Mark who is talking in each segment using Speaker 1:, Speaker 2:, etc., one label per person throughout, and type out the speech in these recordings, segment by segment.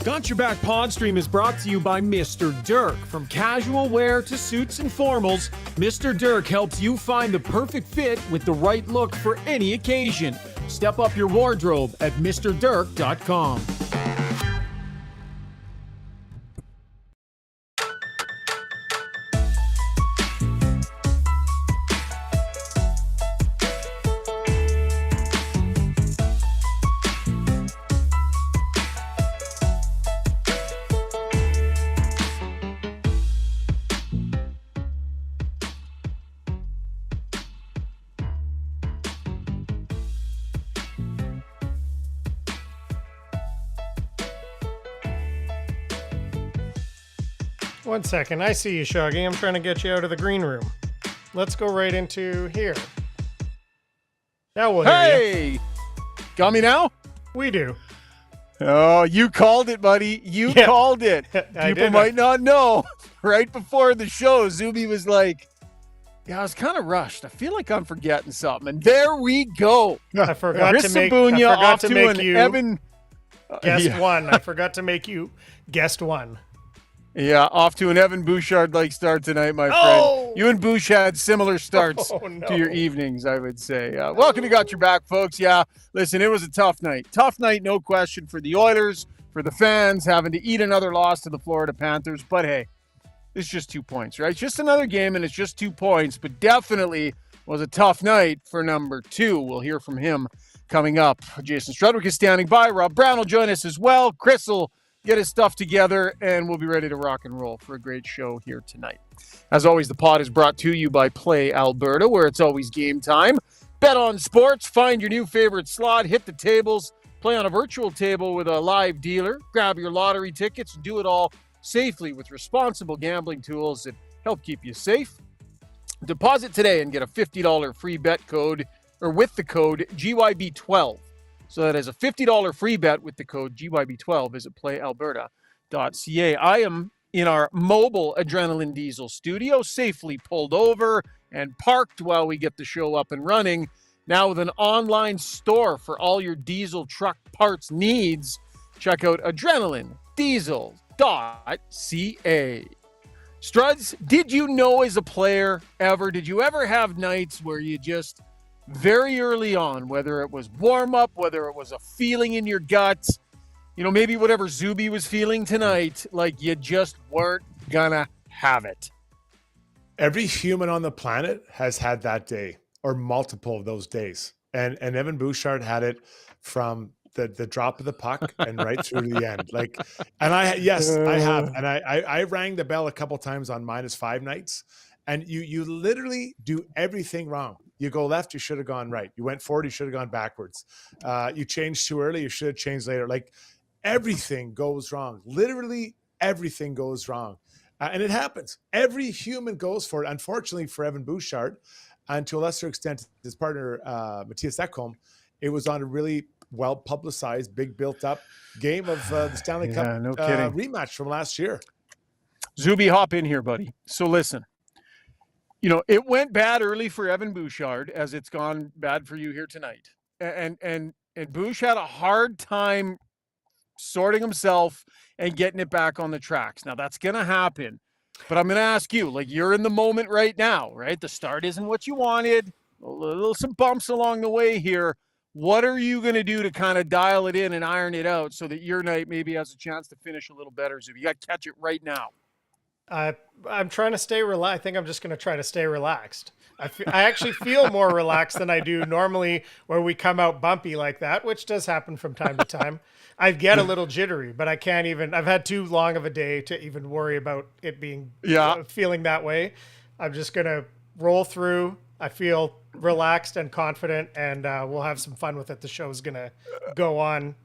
Speaker 1: Got Your Back Pod Stream is brought to you by Mr. Dirk. From casual wear to suits and formals, Mr. Dirk helps you find the perfect fit with the right look for any occasion. Step up your wardrobe at MrDirk.com.
Speaker 2: One second, I see you, Shoggy. I'm trying to get you out of the green room. Let's go right into here. Now we'll hear you.
Speaker 3: Hey! Got me now?
Speaker 2: We do.
Speaker 3: Oh, you called it, buddy. You called it. People might not know. Right before the show, Zubie was like, I was kind of rushed. I feel like I'm forgetting something. And there we go.
Speaker 2: I forgot to make you
Speaker 3: Evan.
Speaker 2: Guest one. I forgot to make you guest one.
Speaker 3: Yeah, off to an Evan Bouchard-like start tonight, my friend. You and Bouch had similar starts to your evenings, I would say. Welcome to Got Your Back, folks. Yeah, listen, it was a tough night. Tough night, no question, for the Oilers, for the fans, having to eat another loss to the Florida Panthers. But, hey, it's just 2 points, right? It's just another game, and it's just 2 points. But definitely was a tough night for number 2. We'll hear from him coming up. Jason Strudwick is standing by. Rob Brown will join us as well. Chris will get his stuff together, and we'll be ready to rock and roll for a great show here tonight. As always, the pod is brought to you by Play Alberta, where it's always game time. Bet on sports, find your new favorite slot, hit the tables, play on a virtual table with a live dealer, grab your lottery tickets, and do it all safely with responsible gambling tools that help keep you safe. Deposit today and get a $50 free bet code, or with the code GYB12. So that is a $50 free bet with the code GYB12. Visit playalberta.ca. I am in our mobile Adrenaline Diesel studio, safely pulled over and parked while we get the show up and running. Now with an online store for all your diesel truck parts needs. Check out adrenalinediesel.ca. Struds, did you know as a player ever, did you ever have nights where you just very early on, whether it was warm-up, whether it was a feeling in your guts, maybe whatever Zubie was feeling tonight, like you just weren't gonna have it?
Speaker 4: Every human on the planet has had that day or multiple of those days. And Evan Bouchard had it from the drop of the puck and right through to the end. I have. And I rang the bell a couple times on -5 nights. And you literally do everything wrong. You go left, you should have gone right. You went forward, you should have gone backwards. You changed too early, you should have changed later. Everything goes wrong. Literally everything goes wrong. And it happens. Every human goes for it. Unfortunately for Evan Bouchard, and to a lesser extent his partner, Mattias Ekholm, it was on a really well-publicized, big built-up game of the Stanley Cup rematch from last year.
Speaker 3: Zubie, hop in here, buddy. So listen. It went bad early for Evan Bouchard, as it's gone bad for you here tonight. And Bouch had a hard time sorting himself and getting it back on the tracks. Now, that's going to happen. But I'm going to ask you, you're in the moment right now, right? The start isn't what you wanted. Some bumps along the way here. What are you going to do to kind of dial it in and iron it out so that your night maybe has a chance to finish a little better, Zubie? You got to catch it right now.
Speaker 2: I'm trying to stay relaxed. I think I'm just going to try to stay relaxed. I actually feel more relaxed than I do normally where we come out bumpy like that, which does happen from time to time. I get a little jittery, but I've had too long of a day to even worry about it being feeling that way. I'm just going to roll through. I feel relaxed and confident, and we'll have some fun with it. The show's going to go on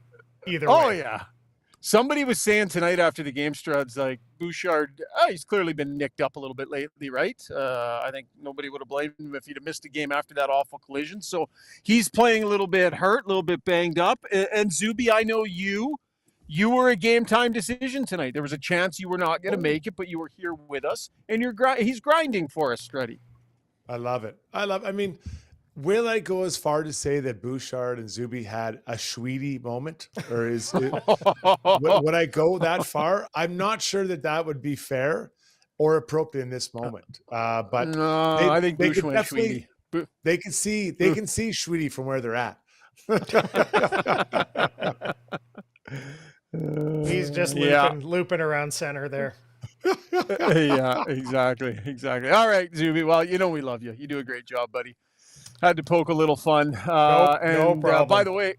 Speaker 2: either way.
Speaker 3: Oh, yeah. Somebody was saying tonight after the game, Struds, Bouchard, he's clearly been nicked up a little bit lately, right? I think nobody would have blamed him if he'd have missed a game after that awful collision. So he's playing a little bit hurt, a little bit banged up. And Zubie, I know you were a game time decision tonight. There was a chance you were not going to make it, but you were here with us, and he's grinding for us, Struddy.
Speaker 4: I love it. I mean, Will I go as far to say that Bouchard and Zubie had a Schweedy moment, or would I go that far? I'm not sure that would be fair or appropriate in this moment. But
Speaker 3: no, I think Bouch went Schweedy.
Speaker 4: They can see Schweedy from where they're at.
Speaker 2: He's just looping around center there.
Speaker 3: Yeah, exactly. All right, Zubie. Well, we love you. You do a great job, buddy. Had to poke a little fun.
Speaker 2: No problem.
Speaker 3: By the way,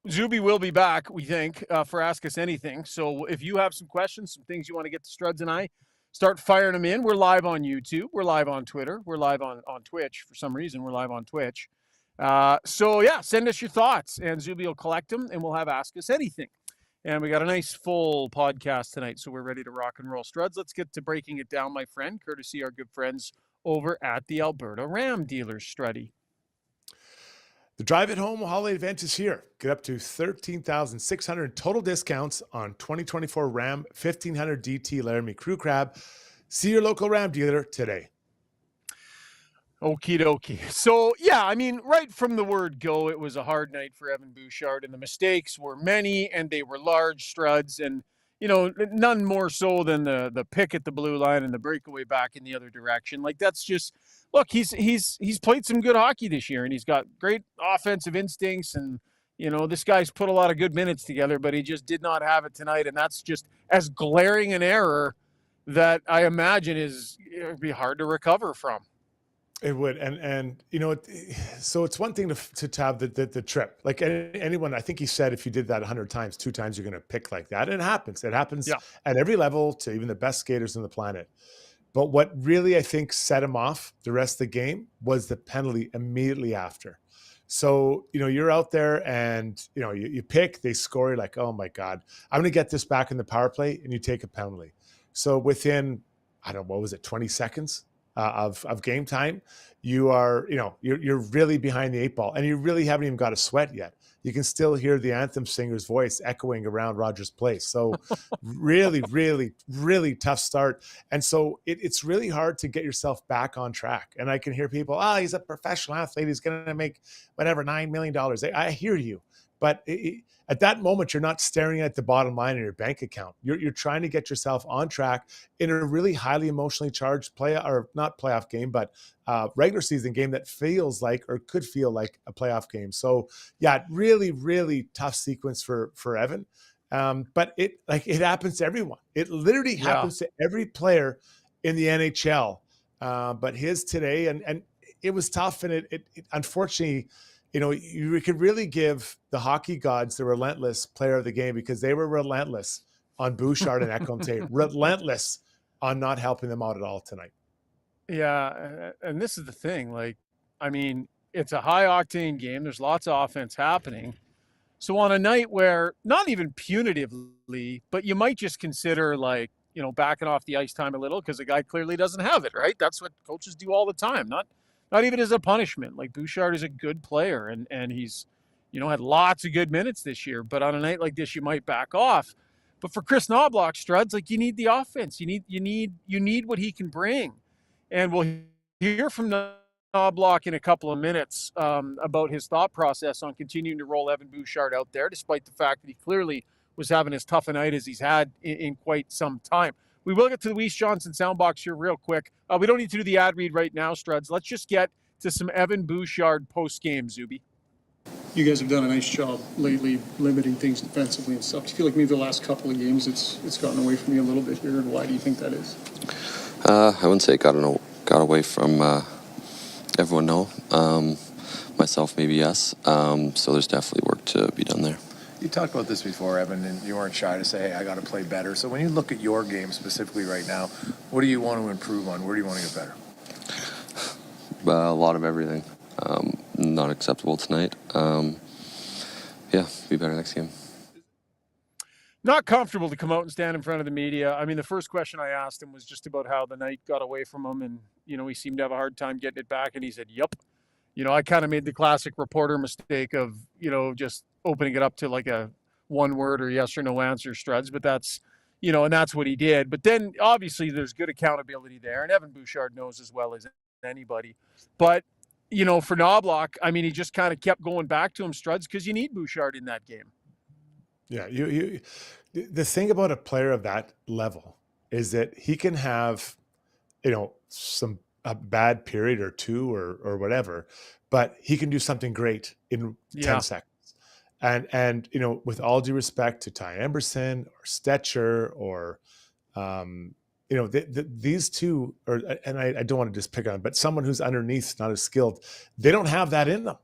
Speaker 3: Zubie will be back, we think, for Ask Us Anything. So if you have some questions, some things you want to get to Struds and I, start firing them in. We're live on YouTube. We're live on Twitter. We're live on Twitch. For some reason, we're live on Twitch. Send us your thoughts, and Zubie will collect them, and we'll have Ask Us Anything. And we got a nice full podcast tonight, so we're ready to rock and roll. Struds, let's get to breaking it down, my friend, courtesy our good friends over at the Alberta Ram Dealers, Struddy.
Speaker 4: The Drive at Home holiday event is here. Get up to $13,600 total discounts on 2024 Ram 1500 DT Laramie Crew Cab. See your local Ram dealer today.
Speaker 3: Okie dokie. So, right from the word go, it was a hard night for Evan Bouchard, and the mistakes were many, and they were large, Struds, and, none more so than the pick at the blue line and the breakaway back in the other direction. Like, that's just, look, he's played some good hockey this year, and he's got great offensive instincts, and, this guy's put a lot of good minutes together, but he just did not have it tonight, and that's just as glaring an error that I imagine it would be hard to recover from.
Speaker 4: It would, and so it's one thing to have the trip. Like anyone, I think he said if you did that 100 times, 2 times you're going to pick like that, and it happens. It happens at every level to even the best skaters on the planet. But what really I think set him off the rest of the game was the penalty immediately after. So you're out there and you pick, they score, you're like, oh my God, I'm going to get this back in the power play, and you take a penalty. So within, I don't know, what was it, 20 seconds? Of game time, you're really behind the 8 ball, and you really haven't even got a sweat yet. You can still hear the anthem singer's voice echoing around Rogers Place. So really, really, really tough start. And so it's really hard to get yourself back on track. And I can hear people, he's a professional athlete. He's going to make whatever, $9 million. I hear you. But at that moment, you're not staring at the bottom line in your bank account. You're trying to get yourself on track in a really highly emotionally charged not playoff game, but regular season game that feels like or could feel like a playoff game. So really, really tough sequence for Evan. But it happens to everyone. It literally happens to every player in the NHL. But his today, and it was tough, and it unfortunately. You could really give the hockey gods the Relentless player of the game, because they were relentless on Bouchard and Ekholm today, relentless on not helping them out at all tonight.
Speaker 3: Yeah, and this is the thing. It's a high-octane game. There's lots of offense happening. So on a night where, not even punitively, but you might just consider, backing off the ice time a little because the guy clearly doesn't have it, right? That's what coaches do all the time, not even as a punishment. Like, Bouchard is a good player, and he's, had lots of good minutes this year. But on a night like this, you might back off. But for Chris Noblock, Struds, you need the offense. You need what he can bring. And we'll hear from Noblock in a couple of minutes about his thought process on continuing to roll Evan Bouchard out there, despite the fact that he clearly was having as tough a night as he's had in quite some time. We will get to the Weiss Johnson soundbox here real quick. We don't need to do the ad read right now, Struds. Let's just get to some Evan Bouchard post-game, Zubie.
Speaker 5: You guys have done a nice job lately limiting things defensively and stuff. Do you feel like maybe the last couple of games it's gotten away from you a little bit here, and why do you think that is?
Speaker 6: I wouldn't say it got away from everyone, no. Myself, maybe yes. So there's definitely work to be done there.
Speaker 7: You talked about this before, Evan, and you weren't shy to say, hey, I got to play better. So when you look at your game specifically right now, what do you want to improve on? Where do you want to get better?
Speaker 6: A lot of everything. Not acceptable tonight. Be better next game.
Speaker 3: Not comfortable to come out and stand in front of the media. The first question I asked him was just about how the night got away from him, and, he seemed to have a hard time getting it back, and he said, yep. I kind of made the classic reporter mistake of, just opening it up to like a one word or yes or no answer, Struds, but that's, and that's what he did. But then obviously there's good accountability there, and Evan Bouchard knows as well as anybody. But for Noblock, I mean, he just kind of kept going back to him, Struds, because you need Bouchard in that game.
Speaker 4: Yeah, the thing about a player of that level is that he can have, a bad period or two or whatever, but he can do something great in 10 seconds. And with all due respect to Ty Emberson or Stetcher or these two, and I don't want to just pick on them, but someone who's underneath, not as skilled, they don't have that in them.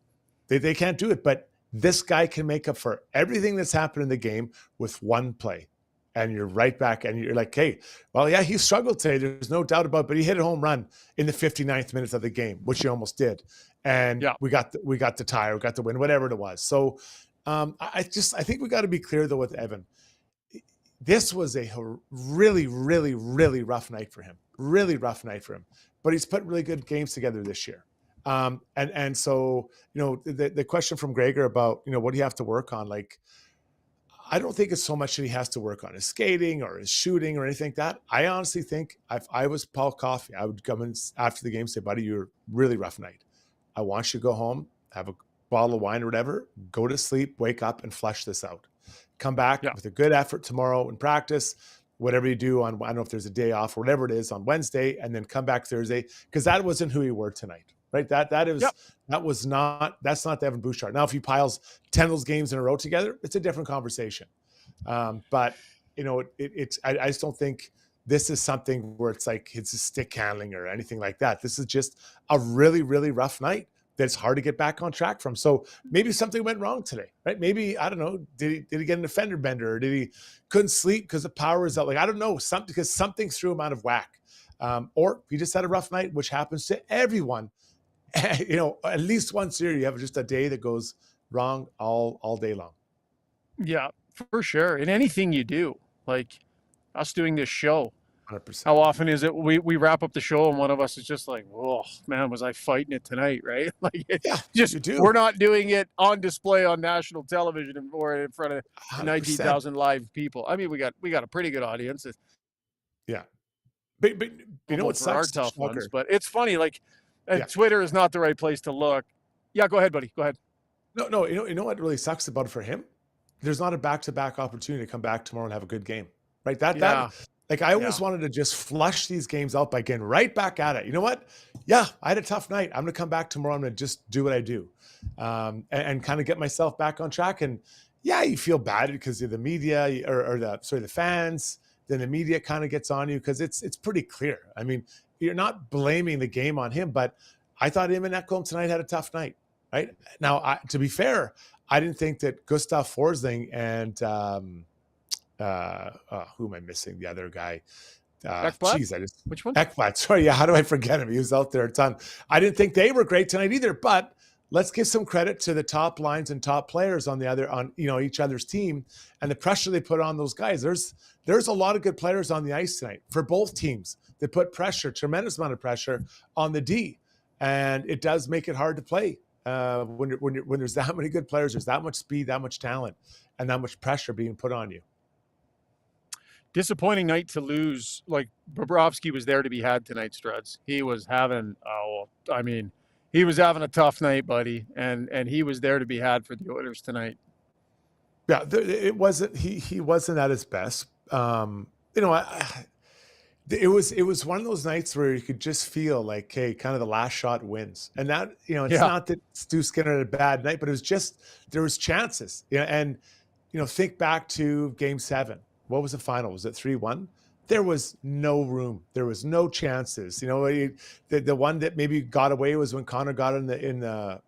Speaker 4: They can't do it. But this guy can make up for everything that's happened in the game with one play. And you're right back, and you're like, hey, well, yeah, he struggled today. There's no doubt about it, but he hit a home run in the 59th minute of the game, which he almost did. And we got the tie, we got the win, whatever it was. So I think we got to be clear, though, with Evan. This was a really, really, really rough night for him. Really rough night for him. But he's put really good games together this year. And so, the question from Gregor about, what do you have to work on? Like, I don't think it's so much that he has to work on his skating or his shooting or anything like that. I honestly think if I was Paul Coffey, I would come in after the game and say, buddy, you're a really rough night. I want you to go home, have a bottle of wine or whatever, go to sleep, wake up and flush this out. Come back with a good effort tomorrow in practice, whatever you do on, I don't know if there's a day off or whatever it is on Wednesday, and then come back Thursday, because that wasn't who you were tonight. Right. That's not the Evan Bouchard. Now, if he piles 10 of those games in a row together, it's a different conversation. But I just don't think this is something where it's like it's a stick handling or anything like that. This is just a really, really rough night that's hard to get back on track from. So maybe something went wrong today, right? Maybe, I don't know, did he get an fender bender, or did he couldn't sleep because the power is out? Like, I don't know, because something threw him out of whack. Or he just had a rough night, which happens to everyone. At least once a year, you have just a day that goes wrong all day long.
Speaker 3: Yeah, for sure. In anything you do, like us doing this show,
Speaker 4: 100%.
Speaker 3: How often is it we wrap up the show and one of us is just like, oh man, was I fighting it tonight, right? Like, we're not doing it on display on national television or in front of 19,000 live people. I mean, we got a pretty good audience.
Speaker 4: Yeah, but what sucks?
Speaker 3: Our tough ones, but it's funny. Like, Twitter is not the right place to look. Yeah, go ahead, buddy. Go ahead.
Speaker 4: No. You know what really sucks about it for him? There's not a back-to-back opportunity to come back tomorrow and have a good game, right? Like, I always wanted to just flush these games out by getting right back at it. You know what? Yeah, I had a tough night. I'm going to come back tomorrow. I'm going to just do what I do, and kind of get myself back on track. And yeah, you feel bad because of the media the fans. Then the media kind of gets on you because it's pretty clear. I mean, you're not blaming the game on him, but I thought him and Ekholm tonight had a tough night. Right now, to be fair, I didn't think that Gustav Forsling and who am I missing? The other guy.
Speaker 3: Which one?
Speaker 4: Ekblad. Sorry, how do I forget him? He was out there a ton. I didn't think they were great tonight either. But let's give some credit to the top lines and top players on each other's team and the pressure they put on those guys. There's a lot of good players on the ice tonight for both teams. They put tremendous amount of pressure on the D, and it does make it hard to play when there's that many good players. There's that much speed, that much talent, and that much pressure being put on you.
Speaker 3: Disappointing night to lose. Like, Bobrovsky was there to be had tonight, Struds. He was having a tough night, buddy, and he was there to be had for the Oilers tonight.
Speaker 4: Yeah, it wasn't. He wasn't at his best. It was one of those nights where you could just feel like, hey, kind of the last shot wins, and that it's not that Stu Skinner had a bad night, but it was just there was chances. And think back to Game 7. What was the final? Was it 3-1? There was no room. There was no chances. The one that maybe got away was when Connor got in the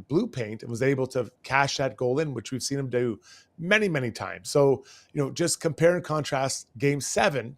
Speaker 4: blue paint and was able to cash that goal in, which we've seen him do many, many times. So, just compare and contrast Game 7,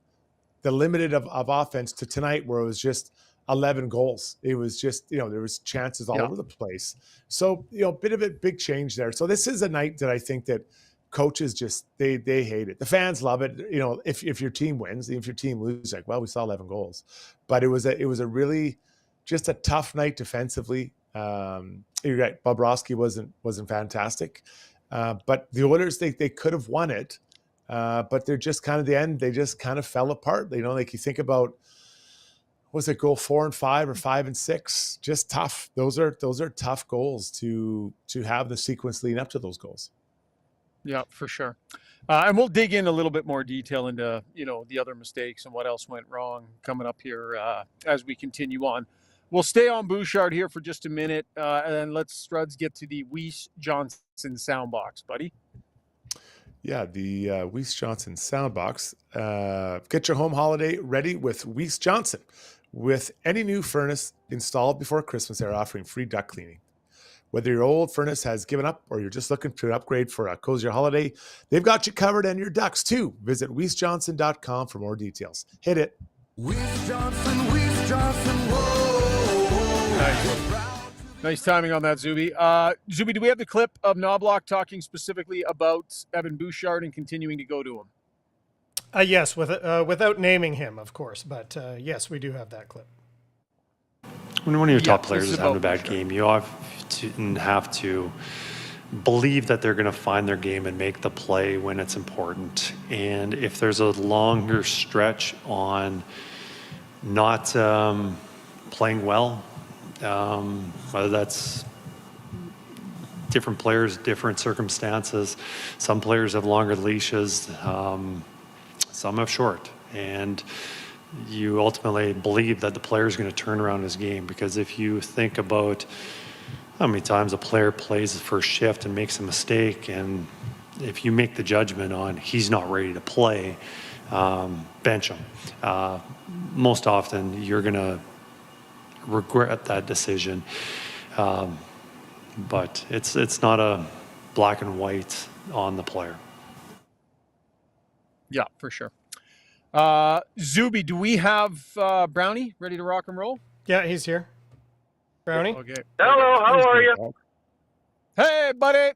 Speaker 4: the limited of offense, to tonight where it was just 11 goals. It was just, there was chances all over the place. So, bit of a big change there. So this is a night that I think that coaches just, they hate it. The fans love it. If your team wins, if your team loses, like, well, we saw 11 goals, but it was a really just a tough night defensively. You're right. Bobrovsky wasn't fantastic. But the Oilers, they could have won it. But they're just kind of the end. They just kind of fell apart. Like, you think about was it goal 4 and 5 or 5 and 6? Just tough. Those are tough goals to have the sequence leading up to those goals.
Speaker 3: Yeah, for sure. And we'll dig in a little bit more detail into, the other mistakes and what else went wrong coming up here as we continue on. We'll stay on Bouchard here for just a minute, and then let's Struds get to the Weiss Johnson soundbox, buddy.
Speaker 4: Yeah, the Weiss Johnson soundbox. Get your home holiday ready with Weiss Johnson. With any new furnace installed before Christmas, they're offering free duct cleaning. Whether your old furnace has given up or you're just looking to upgrade for a cozier holiday, they've got you covered, and your ducts too. Visit WeissJohnson.com for more details. Hit it.
Speaker 8: Weiss Johnson, whoa.
Speaker 3: Nice timing on that, Zubie. Zubie, do we have the clip of Noblock talking specifically about Evan Bouchard and continuing to go to him?
Speaker 2: Yes, without naming him, of course. But yes, we do have that clip.
Speaker 9: When one of your top players is having a bad game, you have to believe that they're going to find their game and make the play when it's important. And if there's a longer stretch on not playing well, whether that's different players, different circumstances, some players have longer leashes, some have short. And you ultimately believe that the player is going to turn around his game, because if you think about how many times a player plays the first shift and makes a mistake, and if you make the judgment on he's not ready to play, bench him. Most often you're going to regret that decision, but it's not a black and white on the player.
Speaker 3: Yeah, for sure. Zubie, do we have Brownie ready to rock and roll?
Speaker 2: Yeah, he's here. Brownie?
Speaker 3: Okay.
Speaker 10: Hello, how are you?
Speaker 3: Hey, buddy.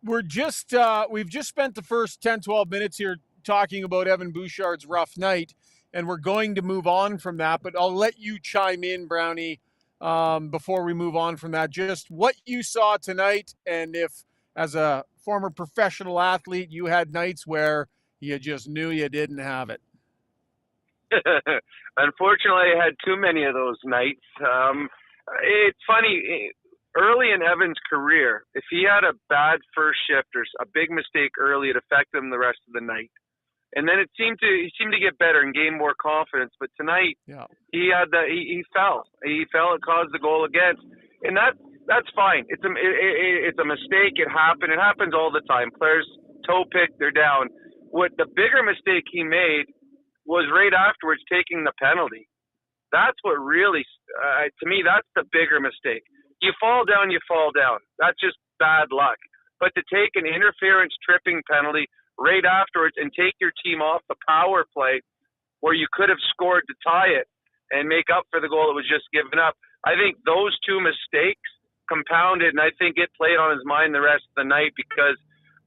Speaker 3: We've just spent the first 10, 12 minutes here talking about Evan Bouchard's rough night, and we're going to move on from that, but I'll let you chime in, Brownie, before we move on from that. Just what you saw tonight, and if, as a former professional athlete, you had nights where you just knew you didn't have it.
Speaker 10: Unfortunately, I had too many of those nights. It's funny, early in Evan's career, if he had a bad first shift or a big mistake early, it affected him the rest of the night. And then he seemed to get better and gain more confidence. But tonight, he fell. He fell. It caused the goal against, and that's fine. It's a mistake. It happened. It happens all the time. Players toe pick, they're down. What the bigger mistake he made was right afterwards taking the penalty. That's what really, to me, that's the bigger mistake. You fall down, you fall down. That's just bad luck. But to take an interference tripping penalty right afterwards and take your team off the power play where you could have scored to tie it and make up for the goal that was just given up, I think those two mistakes compounded, and I think it played on his mind the rest of the night because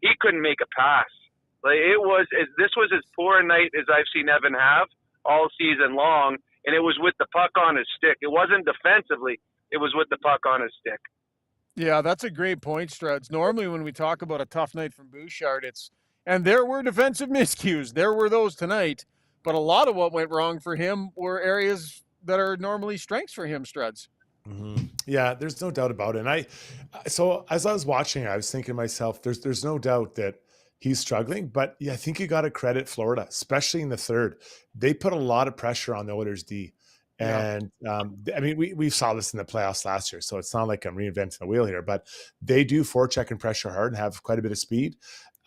Speaker 10: he couldn't make a pass. Like this was as poor a night as I've seen Evan have all season long, and it was with the puck on his stick. It wasn't defensively; it was with the puck on his stick.
Speaker 3: Yeah, that's a great point, Struds. Normally, when we talk about a tough night from Bouchard, and there were defensive miscues. There were those tonight, but a lot of what went wrong for him were areas that are normally strengths for him, Struds.
Speaker 4: Mm-hmm. Yeah, there's no doubt about it. And so as I was watching, I was thinking to myself, there's no doubt that he's struggling, but yeah, I think you got to credit Florida, especially in the third. They put a lot of pressure on the Oilers D. And I mean, we saw this in the playoffs last year, so it's not like I'm reinventing the wheel here, but they do forecheck and pressure hard and have quite a bit of speed.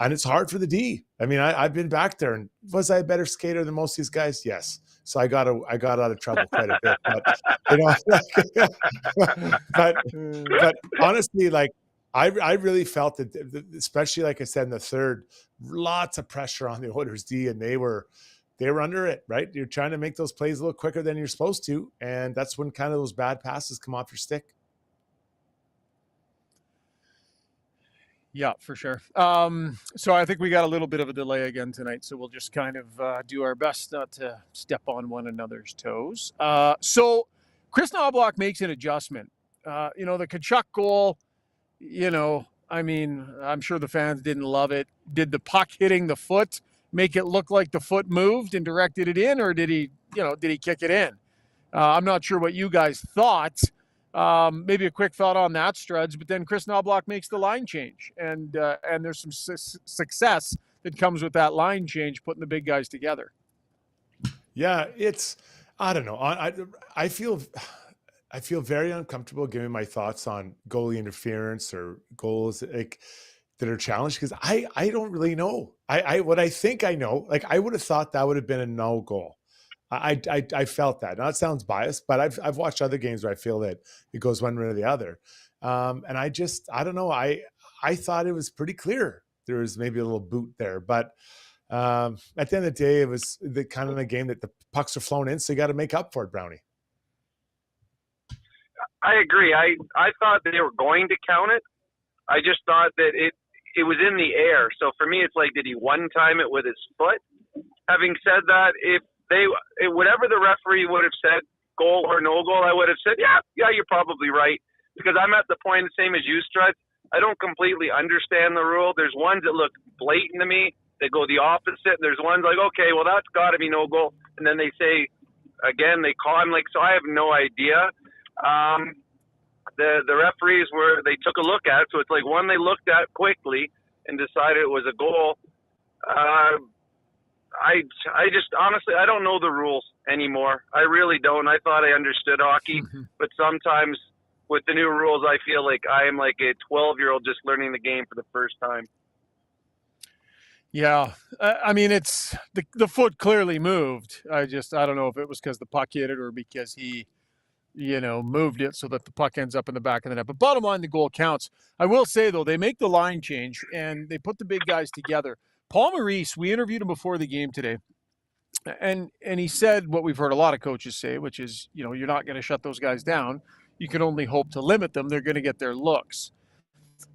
Speaker 4: And it's hard for the D. I mean, I've been back there, and was I a better skater than most of these guys? Yes. So I got out of trouble quite a bit, but but honestly, like I really felt that, especially like I said in the third, lots of pressure on the Oilers D, and they were under it, right? You're trying to make those plays a little quicker than you're supposed to, and that's when kind of those bad passes come off your stick.
Speaker 3: Yeah, for sure. So I think we got a little bit of a delay again tonight, so we'll just kind of do our best not to step on one another's toes. So Chris Noblock makes an adjustment. The Tkachuk goal, I mean, I'm sure the fans didn't love it. Did the puck hitting the foot make it look like the foot moved and directed it in, or did he did he kick it in? I'm not sure what you guys thought. Maybe a quick thought on that, Struds. But then Chris Noblock makes the line change, and there's some success that comes with that line change, putting the big guys together.
Speaker 4: Yeah, I don't know. I feel very uncomfortable giving my thoughts on goalie interference or goals that are challenged, because I don't really know. What I think I know, I would have thought that would have been a no goal. I felt that. Now it sounds biased, but I've watched other games where I feel that it goes one way or the other. And I don't know. I thought it was pretty clear. There was maybe a little boot there, but at the end of the day, it was the kind of a game that the pucks are flown in, so you got to make up for it, Brownie.
Speaker 10: I agree. I thought they were going to count it. I just thought that it was in the air. So for me, it's like, did he one time it with his foot? Having said that, if whatever the referee would have said, goal or no goal, I would have said, yeah, you're probably right. Because I'm at the point, the same as you, Strut. I don't completely understand the rule. There's ones that look blatant to me. They go the opposite. There's ones like, okay, well, that's got to be no goal. And then they say, again, they call him. So I have no idea. The referees they took a look at it. So it's like one they looked at quickly and decided it was a goal. I just honestly, I don't know the rules anymore. I really don't. I thought I understood hockey, but sometimes with the new rules, I feel like I am like a 12-year-old just learning the game for the first time.
Speaker 3: Yeah. I mean, it's the foot clearly moved. I don't know if it was because the puck hit it or because he, moved it so that the puck ends up in the back of the net. But bottom line, the goal counts. I will say, though, they make the line change and they put the big guys together. Paul Maurice, we interviewed him before the game today, and he said what we've heard a lot of coaches say, which is, you're not going to shut those guys down. You can only hope to limit them. They're going to get their looks.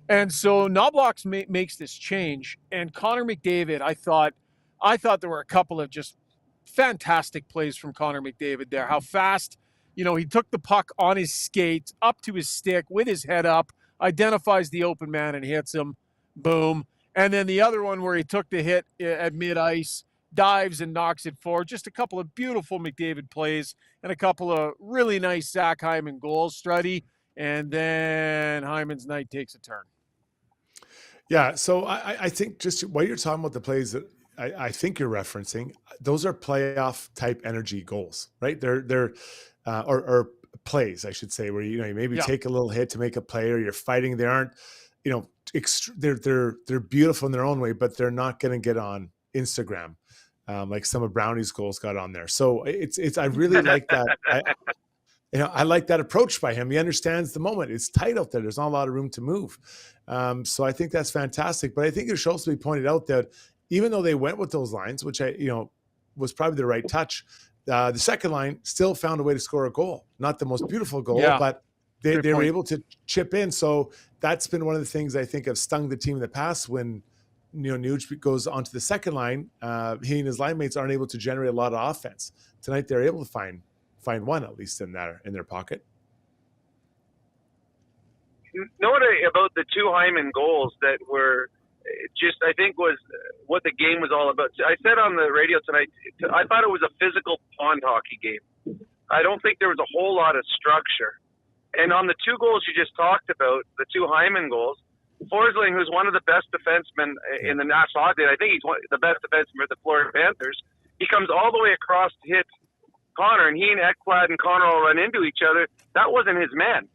Speaker 3: And so Noblock makes this change, and Connor McDavid, I thought there were a couple of just fantastic plays from Connor McDavid there. How fast, he took the puck on his skate up to his stick with his head up, identifies the open man and hits him. Boom. And then the other one where he took the hit at mid-ice, dives and knocks it forward. Just a couple of beautiful McDavid plays and a couple of really nice Zach Hyman goals, Struddy. And then Hyman's night takes a turn.
Speaker 4: Yeah, so I think just while you're talking about the plays that I think you're referencing, those are playoff type energy goals, right? They're or plays, I should say, where you maybe take a little hit to make a play, or you're fighting. They aren't, they're beautiful in their own way, but they're not going to get on Instagram like some of Brownie's goals got on there. So it's I really like that. I like that approach by him. He understands the moment. It's tight out there. There's not a lot of room to move. So I think that's fantastic. But I think it should also be pointed out that even though they went with those lines, which was probably the right touch, the second line still found a way to score a goal. Not the most beautiful goal, but they were able to chip in. So that's been one of the things I think have stung the team in the past when Nuge goes onto the second line. He and his line mates aren't able to generate a lot of offense. Tonight they're able to find one at least in their pocket.
Speaker 10: Know what about the two Hyman goals that were just, I think, was what the game was all about. I said on the radio tonight, I thought it was a physical pond hockey game. I don't think there was a whole lot of structure. And on the two goals you just talked about, the two Hyman goals, Forsling, who's one of the best defensemen in the National Hockey League, I think he's the best defenseman for the Florida Panthers, he comes all the way across to hit Connor, and he and Ekblad and Connor all run into each other. That wasn't his man.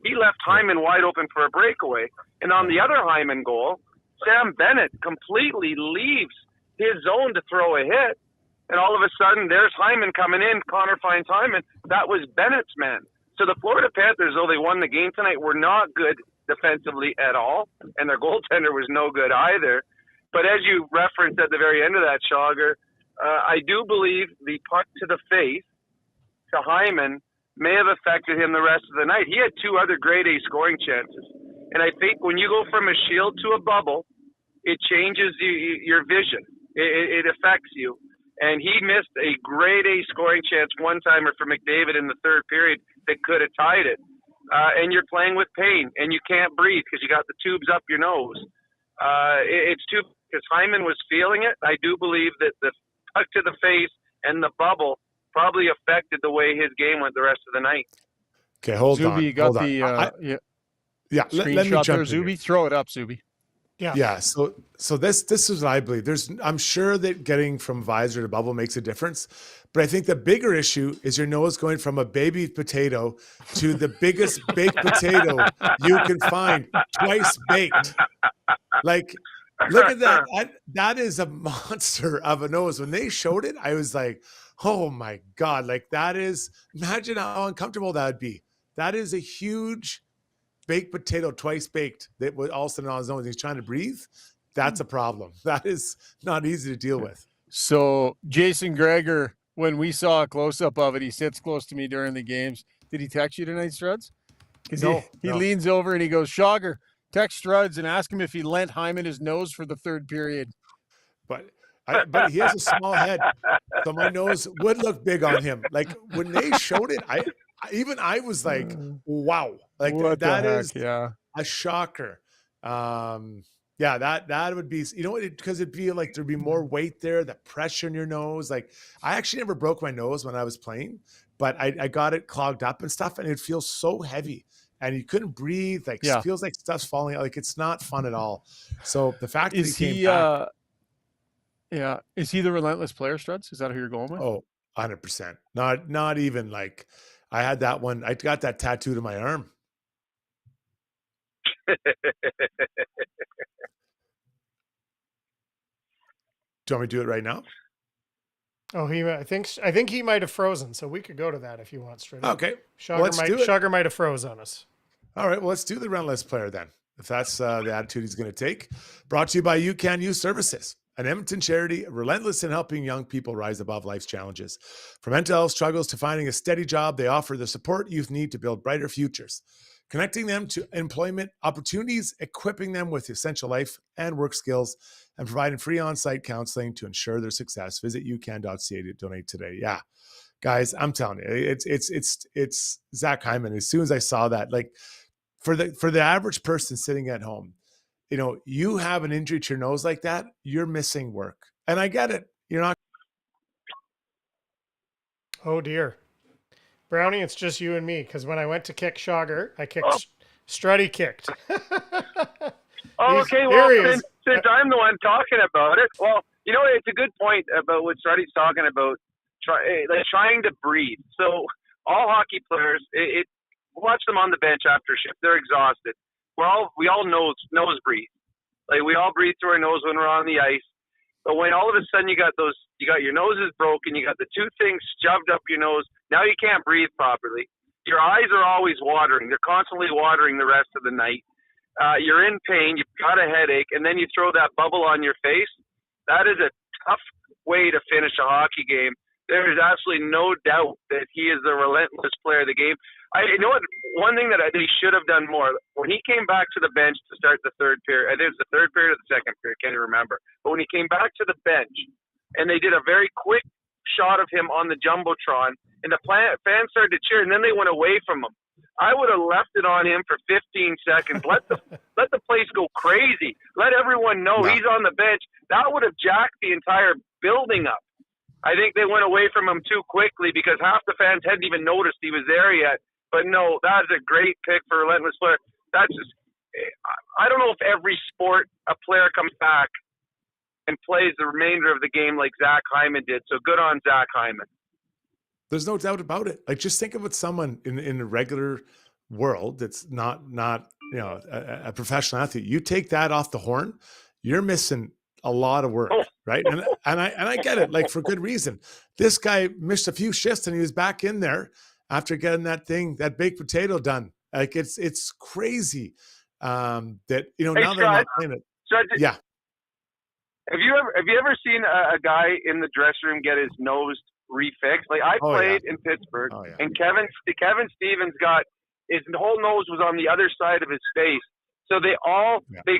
Speaker 10: He left Hyman wide open for a breakaway. And on the other Hyman goal, Sam Bennett completely leaves his zone to throw a hit. And all of a sudden, there's Hyman coming in. Connor finds Hyman. That was Bennett's man. So the Florida Panthers, though they won the game tonight, were not good defensively at all. And their goaltender was no good either. But as you referenced at the very end of that, Schauger, I do believe the puck to the face to Hyman may have affected him the rest of the night. He had two other grade A scoring chances. And I think when you go from a shield to a bubble, it changes your vision. It affects you. And he missed a grade A scoring chance one-timer for McDavid in the third period that could have tied it. And you're playing with pain, and you can't breathe because you got the tubes up your nose. It's too – because Hyman was feeling it. I do believe that the puck to the face and the bubble probably affected the way his game went the rest of the night.
Speaker 4: Okay, hold on.
Speaker 3: Zubie, you got
Speaker 4: hold
Speaker 3: the
Speaker 4: on.
Speaker 3: yeah
Speaker 4: let me
Speaker 3: screenshot there,
Speaker 4: jump in here.
Speaker 3: Zubie. Throw it up, Zubie.
Speaker 2: Yeah.
Speaker 4: So this is what I believe. I'm sure that getting from visor to bubble makes a difference, but I think the bigger issue is your nose going from a baby potato to the biggest baked potato you can find, twice baked. Like, look at that. That is a monster of a nose. When they showed it, I was like, oh my God, like imagine how uncomfortable that would be. That is a huge baked potato, twice baked, that was all sitting on his nose. He's trying to breathe. That's a problem. That is not easy to deal with.
Speaker 3: So Jason Gregor, when we saw a close-up of it, he sits close to me during the games. Did he text you tonight, Struds? Because he leans over and he goes, Shogger, text Struds and ask him if he lent Hyman his nose for the third period.
Speaker 4: But he has a small head, so my nose would look big on him. Like when they showed it, I was like, wow, like that is a shocker. Yeah, that would be, because it'd be like there'd be more weight there, the pressure in your nose. Like I actually never broke my nose when I was playing, but I got it clogged up and stuff, and it feels so heavy. And you couldn't breathe. Like it feels like stuff's falling out. Like it's not fun at all. So the fact that he came back.
Speaker 3: Yeah. Is he the relentless player, Struds? Is that who you're going with?
Speaker 4: Oh, 100%. Not even like I had that one. I got that tattooed on my arm. Do you want me to do it right now?
Speaker 2: Oh, I think he might have frozen, so we could go to that if you want, straight up.
Speaker 4: Okay.
Speaker 2: Shogger might have froze on us.
Speaker 4: All right, well, let's do the Relentless player then, if that's the attitude he's going to take. Brought to you by You Can Use Services, an Edmonton charity relentless in helping young people rise above life's challenges. From mental health struggles to finding a steady job, they offer the support youth need to build brighter futures, connecting them to employment opportunities, equipping them with essential life and work skills, and providing free on-site counseling to ensure their success. Visit youcan.ca to donate today. Yeah, guys, I'm telling you, it's Zach Hyman. As soon as I saw that, like for the average person sitting at home, you have an injury to your nose like that, you're missing work. And I get it. You're not.
Speaker 2: Oh dear. Brownie, it's just you and me, because when I went to kick Shogger, I kicked Struddy kicked.
Speaker 10: Okay, well, since I'm the one talking about it, well, it's a good point about what Struddy's talking about, trying to breathe. So all hockey players, watch them on the bench after shift. They're exhausted. We all nose breathe. Like we all breathe through our nose when we're on the ice. But when all of a sudden you got your nose is broken, you got the two things shoved up your nose. Now you can't breathe properly. Your eyes are always watering. They're constantly watering the rest of the night. You're in pain. You've got a headache, and then you throw that bubble on your face. That is a tough way to finish a hockey game. There is absolutely no doubt that he is the relentless player of the game. You know what? One thing that they should have done more, when he came back to the bench to start the third period, I think it was the third period or the second period, I can't even remember. But when he came back to the bench, and they did a very quick shot of him on the Jumbotron, and the fans started to cheer, and then they went away from him. I would have left it on him for 15 seconds. Let the place go crazy. Let everyone know he's on the bench. That would have jacked the entire building up. I think they went away from him too quickly because half the fans hadn't even noticed he was there yet. But no, that's a great pick for a relentless player. I don't know if every sport a player comes back and plays the remainder of the game like Zach Hyman did. So good on Zach Hyman.
Speaker 4: There's no doubt about it. Like just think of what someone in a regular world that's not a professional athlete. You take that off the horn, you're missing a lot of work, right? And I get it, like for good reason. This guy missed a few shifts and he was back in there after getting that baked potato done. Like it's crazy that now they're not playing it. Yeah.
Speaker 10: Have you ever seen a guy in the dressing room get his nose refixed? Like I played in Pittsburgh, and Kevin Stevens got his whole nose was on the other side of his face. So they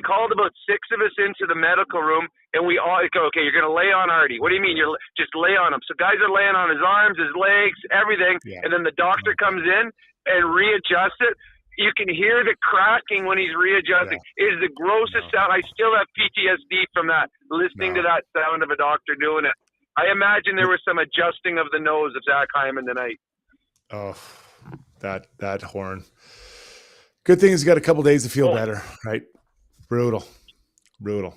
Speaker 10: called about 6 of us into the medical room, and we all go, okay, you're going to lay on Artie. What do you mean? You're just lay on him. So guys are laying on his arms, his legs, everything. Yeah. And then the doctor comes in and readjusts it. You can hear the cracking when he's readjusting. Yeah. It is the grossest sound. I still have PTSD from that, listening to that sound of a doctor doing it. I imagine there was some adjusting of the nose of Zach Hyman tonight.
Speaker 4: Oh, that horn. Good thing he's got a couple days to feel better, right? Brutal. You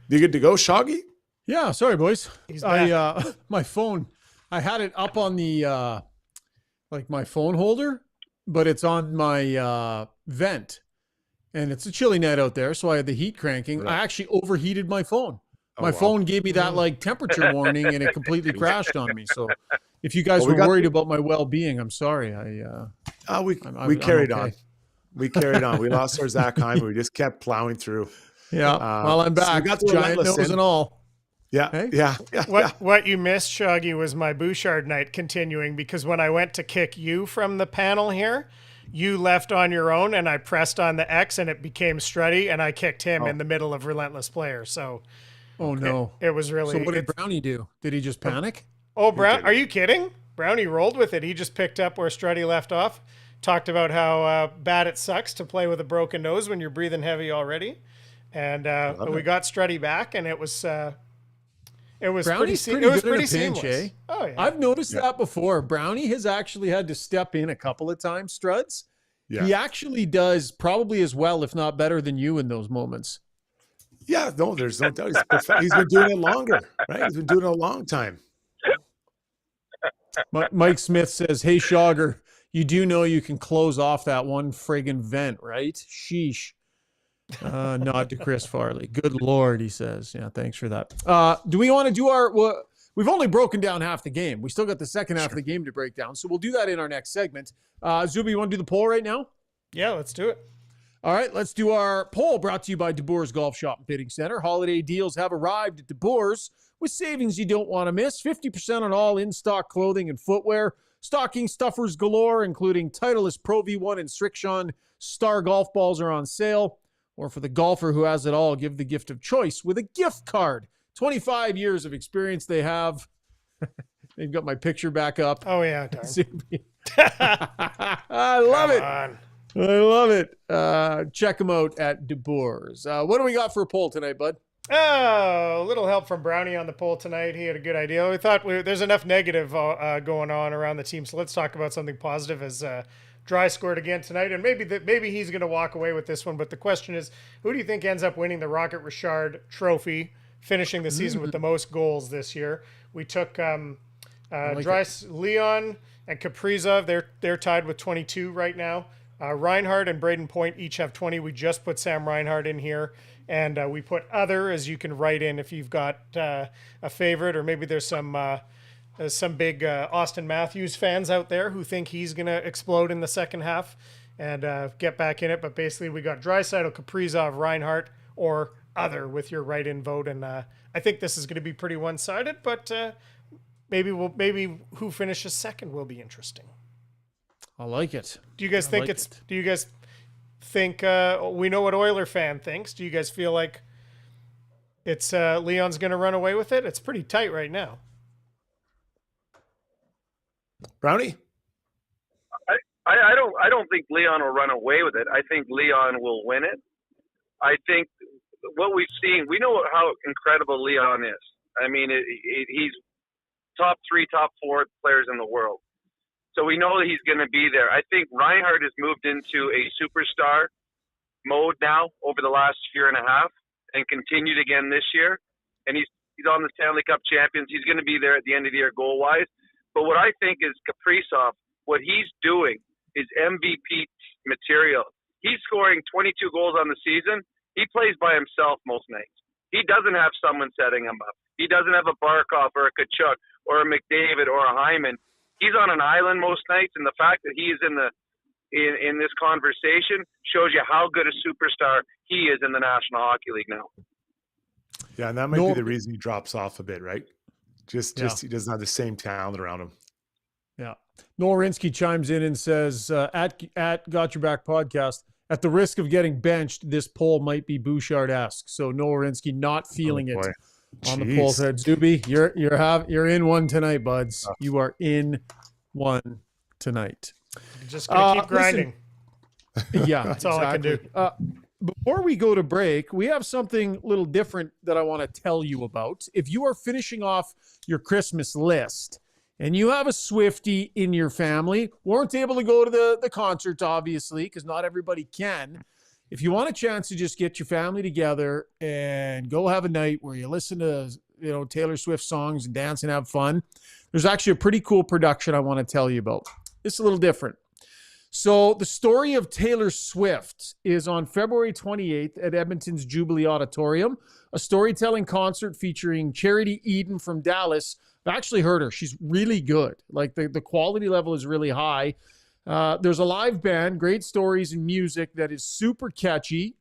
Speaker 4: good to go, Shoggy?
Speaker 1: Yeah, sorry, boys.
Speaker 2: He's back.
Speaker 1: My phone, I had it up on the, my phone holder, but it's on my vent. And it's a chilly night out there, so I had the heat cranking. Right. I actually overheated my phone. My phone gave me that, temperature warning, and it completely crashed on me. So if you guys were worried about my well-being, I'm sorry.
Speaker 4: We carried on. We carried on. We lost our Zach Hyman. We just kept plowing through.
Speaker 1: Yeah. Well, I'm back. So we got the giant nose and all.
Speaker 4: Yeah. Hey? Yeah.
Speaker 2: What you missed, Shoggy, was my Bouchard night continuing, because when I went to kick you from the panel here, you left on your own, and I pressed on the X, and it became Struddy, and I kicked him in the middle of Relentless player. So,
Speaker 1: oh no,
Speaker 2: it was really.
Speaker 1: So what did Brownie do? Did he just panic?
Speaker 2: Oh, are you kidding? Brownie rolled with it. He just picked up where Struddy left off. Talked about how bad it sucks to play with a broken nose when you're breathing heavy already, and we got Struddy back, and it was
Speaker 1: Brownie's pretty seamless. Eh? Oh yeah, I've noticed that before. Brownie has actually had to step in a couple of times. Struds, he actually does probably as well, if not better, than you in those moments.
Speaker 4: Yeah, no, there's no doubt. He's been doing it longer, right? He's been doing it a long time.
Speaker 1: Mike Smith says, "Hey, Shogger, you do know you can close off that one friggin' vent, right? Sheesh." Nod to Chris Farley. Good Lord, he says. Yeah, thanks for that. Do we want to do we've only broken down half the game. We still got the second half of the game to break down, so we'll do that in our next segment. Zubie, you want to do the poll right now?
Speaker 2: Yeah, let's do it.
Speaker 1: All right, let's do our poll, brought to you by DeBoer's Golf Shop and Fitting Center. Holiday deals have arrived at DeBoer's with savings you don't want to miss. 50% on all in-stock clothing and footwear. Stocking stuffers galore, including Titleist Pro V1 and Strixon Star golf balls are on sale. Or for the golfer who has it all, give the gift of choice with a gift card. 25 years of experience they have. They've got my picture back up.
Speaker 2: Oh, yeah.
Speaker 1: I love it. I love it. Check them out at DeBoer's. What do we got for a poll tonight, bud?
Speaker 2: Oh, a little help from Brownie on the poll tonight. He had a good idea. We thought there's enough negative going on around the team, so let's talk about something positive as Dry scored again tonight, and maybe he's going to walk away with this one. But the question is, who do you think ends up winning the Rocket Richard Trophy, finishing the season with the most goals this year? We took Leon and Kaprizov. They're tied with 22 right now. Reinhardt and Braden Point each have 20. We just put Sam Reinhardt in here, and we put other, as you can write in if you've got a favorite, or maybe there's some big Austin Matthews fans out there who think he's going to explode in the second half and get back in it. But basically, we got Draisaitl, Kaprizov, Reinhardt, or other with your write-in vote. And I think this is going to be pretty one-sided, but maybe who finishes second will be interesting.
Speaker 1: I like it.
Speaker 2: Do you guys think do you guys think we know what Oiler fan thinks? Do you guys feel like it's Leon's going to run away with it? It's pretty tight right now.
Speaker 4: Brownie?
Speaker 10: I don't think Leon will run away with it. I think Leon will win it. I think what we've seen, we know how incredible Leon is. I mean, he's top 3, top 4 players in the world. So we know that he's going to be there. I think Reinhardt has moved into a superstar mode now over the last year and a half, and continued again this year. And he's on the Stanley Cup champions. He's going to be there at the end of the year goal-wise. But what I think is Kaprizov, what he's doing is MVP material. He's scoring 22 goals on the season. He plays by himself most nights. He doesn't have someone setting him up. He doesn't have a Barkov or a Kachuk or a McDavid or a Hyman. He's on an island most nights, and the fact that he is in this conversation shows you how good a superstar he is in the National Hockey League now.
Speaker 4: Yeah, and that might be the reason he drops off a bit, right? Just he doesn't have the same talent around him.
Speaker 1: Yeah. Noel Rinsky chimes in and says, at Got Your Back podcast, at the risk of getting benched, this poll might be Bouchard-esque. So Noel Rinsky not feeling it on the poll said, Zubie, you're in one tonight, buds. You are in one tonight.
Speaker 2: You're just gonna keep grinding.
Speaker 1: Yeah,
Speaker 2: that's all I can do.
Speaker 1: before we go to break, we have something a little different that I want to tell you about. If you are finishing off your Christmas list and you have a Swiftie in your family, weren't able to go to the concert, obviously, because not everybody can. If you want a chance to just get your family together and go have a night where you listen to, Taylor Swift songs and dance and have fun, there's actually a pretty cool production I want to tell you about. It's a little different. So the story of Taylor Swift is on February 28th at Edmonton's Jubilee Auditorium, a storytelling concert featuring Charity Eden from Dallas. I've actually heard her. She's really good. Like the quality level is really high. There's a live band, great stories and music that is super catchy.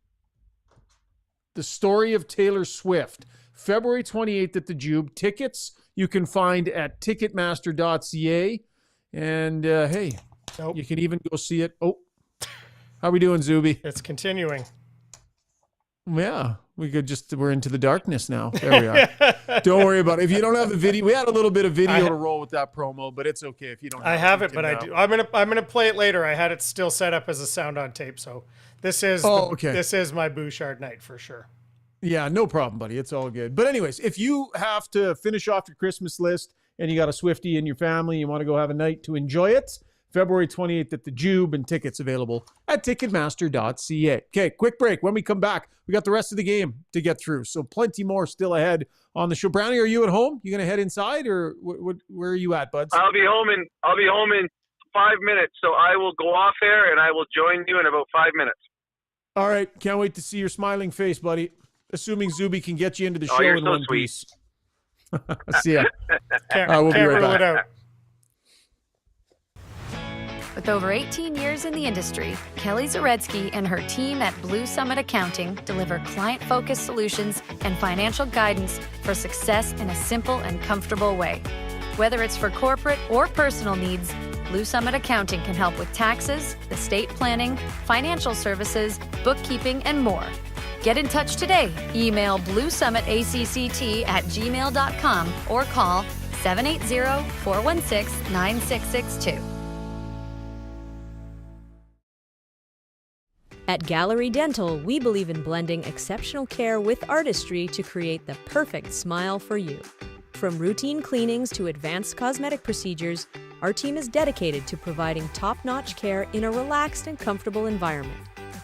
Speaker 1: The story of Taylor Swift, February 28th at the Jube. Tickets you can find at ticketmaster.ca. And hey,
Speaker 2: nope.
Speaker 1: You can even go see it. Oh, how we doing, Zubie?
Speaker 2: It's continuing.
Speaker 1: Yeah, we're into the darkness now. There we are. Don't worry about it. If you don't have the video, we had a little bit of video to roll with that promo, but it's okay if you don't.
Speaker 2: I have it, but I do. I'm gonna play it later. I had it still set up as a sound on tape, so this is this is my Bouchard night for sure.
Speaker 1: Yeah, no problem, buddy. It's all good. But anyways, if you have to finish off your Christmas list and you got a Swiftie in your family, you want to go have a night to enjoy it, February 28th at the Jube, and tickets available at ticketmaster.ca. Okay, quick break. When we come back, we got the rest of the game to get through, so plenty more still ahead on the show. Brownie, are you at home? You going to head inside, or where are you at, buds?
Speaker 10: I'll be home in 5 minutes, so I will go off air and I will join you in about 5 minutes.
Speaker 1: All right, can't wait to see your smiling face, buddy. Assuming Zubie can get you into the show
Speaker 10: you're
Speaker 1: in
Speaker 10: so
Speaker 1: one
Speaker 10: sweet.
Speaker 1: piece. See ya.
Speaker 2: We'll be right back.
Speaker 11: With over 18 years in the industry, Kelly Zaretsky and her team at Blue Summit Accounting deliver client-focused solutions and financial guidance for success in a simple and comfortable way. Whether it's for corporate or personal needs, Blue Summit Accounting can help with taxes, estate planning, financial services, bookkeeping, and more. Get in touch today. Email bluesummitacct@gmail.com or call 780-416-9662.
Speaker 12: At Gallery Dental, we believe in blending exceptional care with artistry to create the perfect smile for you. From routine cleanings to advanced cosmetic procedures, our team is dedicated to providing top-notch care in a relaxed and comfortable environment.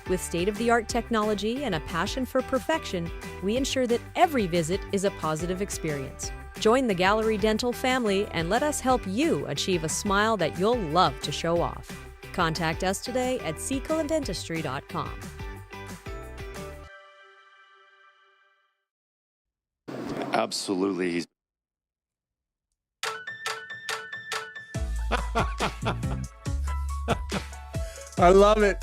Speaker 12: With state-of-the-art technology and a passion for perfection, we ensure that every visit is a positive experience. Join the Gallery Dental family and let us help you achieve a smile that you'll love to show off. Contact us today at secolandentistry.com.
Speaker 13: Absolutely.
Speaker 1: I love it.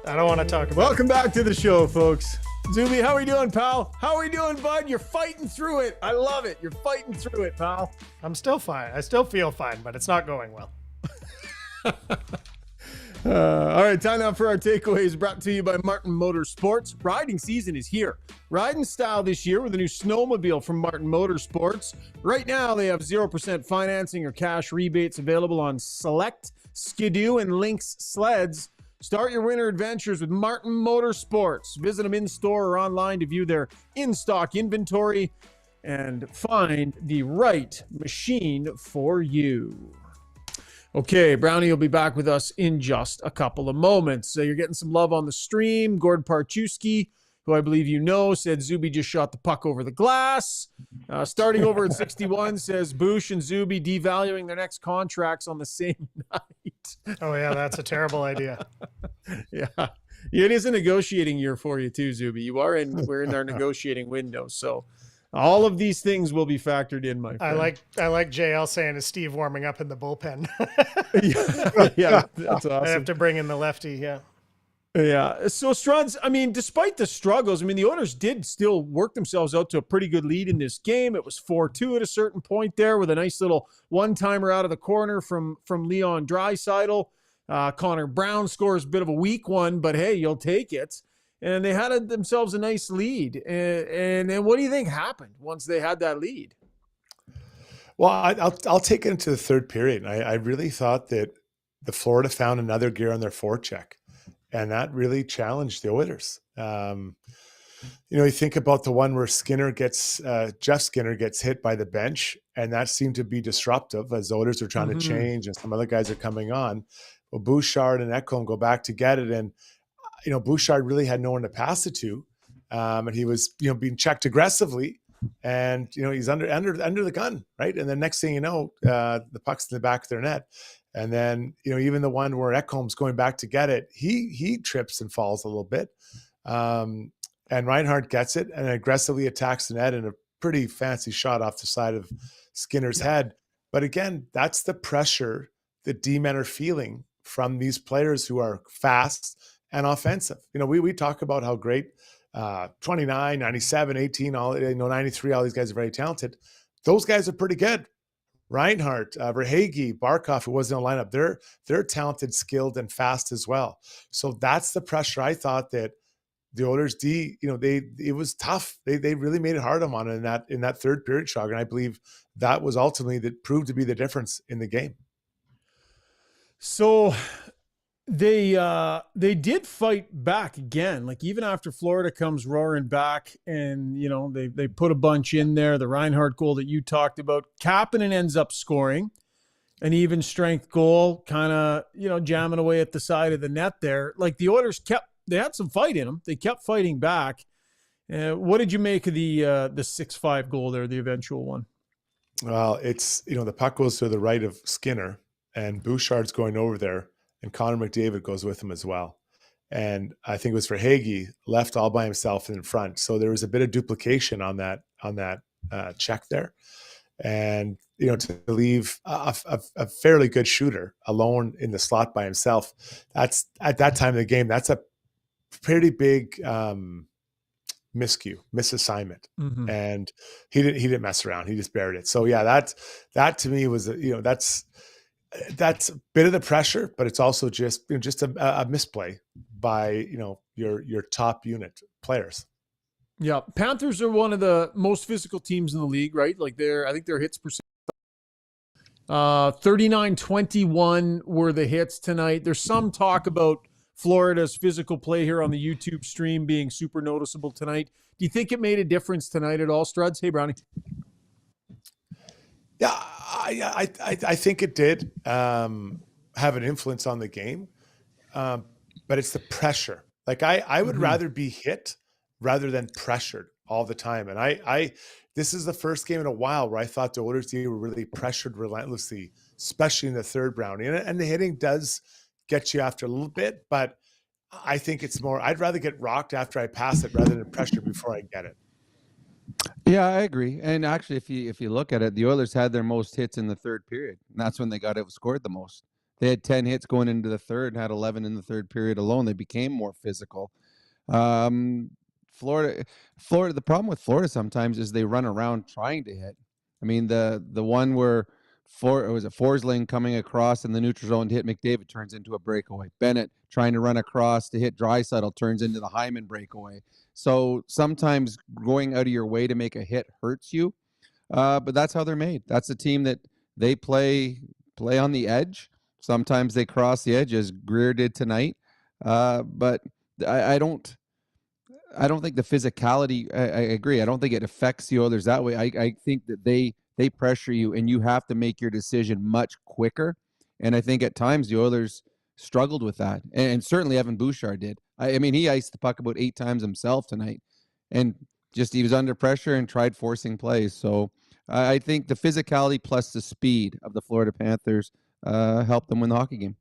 Speaker 2: I don't want to talk about
Speaker 1: Welcome back to the show, folks. Zubie, how are we doing, pal? How are we doing, bud? You're fighting through it. I love it. You're fighting through it, pal.
Speaker 2: I'm still fine. I still feel fine, but it's not going well.
Speaker 1: All right, time now for our takeaways, brought to you by Martin Motorsports. Riding season is here. Ride in style this year with a new snowmobile from Martin Motorsports. Right now, they have 0% financing or cash rebates available on select Skidoo and Lynx sleds. Start your winter adventures with Martin Motorsports. Visit them in-store or online to view their in-stock inventory and find the right machine for you. Okay, Brownie will be back with us in just a couple of moments. So you're getting some love on the stream. Gord Parchewski, who I believe you know, said Zubie just shot the puck over the glass. Starting over at 61 says Bouch and Zubie devaluing their next contracts on the same night.
Speaker 2: Oh, yeah, that's a terrible idea.
Speaker 1: Yeah. It is a negotiating year for you too, Zubie. We're in our negotiating window. So all of these things will be factored in, my friend.
Speaker 2: I like JL saying, is Steve warming up in the bullpen?
Speaker 1: Yeah, that's awesome.
Speaker 2: I have to bring in the lefty, yeah.
Speaker 1: Yeah. So Struds, I mean, despite the struggles, I mean, the Oilers did still work themselves out to a pretty good lead in this game. It was 4-2 at a certain point there with a nice little one-timer out of the corner from Leon Draisaitl. Connor Brown scores a bit of a weak one, but hey, you'll take it. And they had themselves a nice lead. And what do you think happened once they had that lead?
Speaker 4: Well, I'll take it into the third period. I really thought that the Florida found another gear on their forecheck. and that really challenged the Oilers. You think about the one where Jeff Skinner gets hit by the bench, and that seemed to be disruptive as the Oilers are trying to change and some other guys are coming on. Well, Bouchard and Ekholm go back to get it, and Bouchard really had no one to pass it to, and he was being checked aggressively, and he's under the gun, right? And then next thing you know, the puck's in the back of their net, and then even the one where Ekholm's going back to get it, he trips and falls a little bit. And Reinhart gets it and aggressively attacks the net in a pretty fancy shot off the side of Skinner's head. But again, that's the pressure that D-men are feeling from these players who are fast and offensive. We talk about how great 29, 97, 18, 93, all these guys are very talented. Those guys are pretty good. Reinhart, Verhaeghe, Barkov, who wasn't in the lineup, they're talented, skilled, and fast as well. So that's the pressure I thought that the Oilers it was tough. They really made it hard on him in that third period, Shog, and I believe that was ultimately that proved to be the difference in the game.
Speaker 1: So they did fight back again. Like even after Florida comes roaring back, and they put a bunch in there. The Reinhart goal that you talked about, Kapanen ends up scoring an even strength goal, kind of jamming away at the side of the net there. Like the Oilers they had some fight in them. They kept fighting back. What did you make of the 6-5 goal there, the eventual one?
Speaker 4: Well, it's, the puck goes to the right of Skinner, and Bouchard's going over there, and Connor McDavid goes with him as well. And I think it was Verhaeghe left all by himself in front. So there was a bit of duplication on that check there. And, to leave a fairly good shooter alone in the slot by himself, that's at that time of the game, that's a pretty big misassignment, and he didn't mess around. He just buried it. So yeah, that to me was that's a bit of the pressure, but it's also just a misplay by your top unit players.
Speaker 1: Yeah, Panthers are one of the most physical teams in the league, right? Like I think their hits percent 39-21 were the hits tonight. There's some talk about Florida's physical play here on the YouTube stream being super noticeable tonight. Do you think it made a difference tonight at all, Struds? Hey, Brownie.
Speaker 4: Yeah, I think it did have an influence on the game, but it's the pressure. Like I would rather be hit rather than pressured all the time. And this is the first game in a while where I thought the Oilers were really pressured relentlessly, especially in the third, Brownie. And the hitting does get you after a little bit, but I think it's more, I'd rather get rocked after I pass it rather than pressure before I get it.
Speaker 13: Yeah, I agree. And actually, if you look at it, the Oilers had their most hits in the third period. And that's when they got outscored the most. They had 10 hits going into the third and had 11 in the third period alone. They became more physical. Florida, the problem with Florida sometimes is they run around trying to hit. I mean, the one where Forsling coming across in the neutral zone to hit McDavid turns into a breakaway. Bennett trying to run across to hit Draisaitl turns into the Hyman breakaway. So sometimes going out of your way to make a hit hurts you, but that's how they're made. That's a team that they play on the edge. Sometimes they cross the edge, as Greer did tonight. But I don't think the physicality. I agree. I don't think it affects the Oilers that way. I think that they pressure you, and you have to make your decision much quicker. And I think at times the Oilers struggled with that, and certainly Evan Bouchard did. I mean, he iced the puck about 8 times himself tonight, and he was under pressure and tried forcing plays. So I think the physicality plus the speed of the Florida Panthers helped them win the hockey game.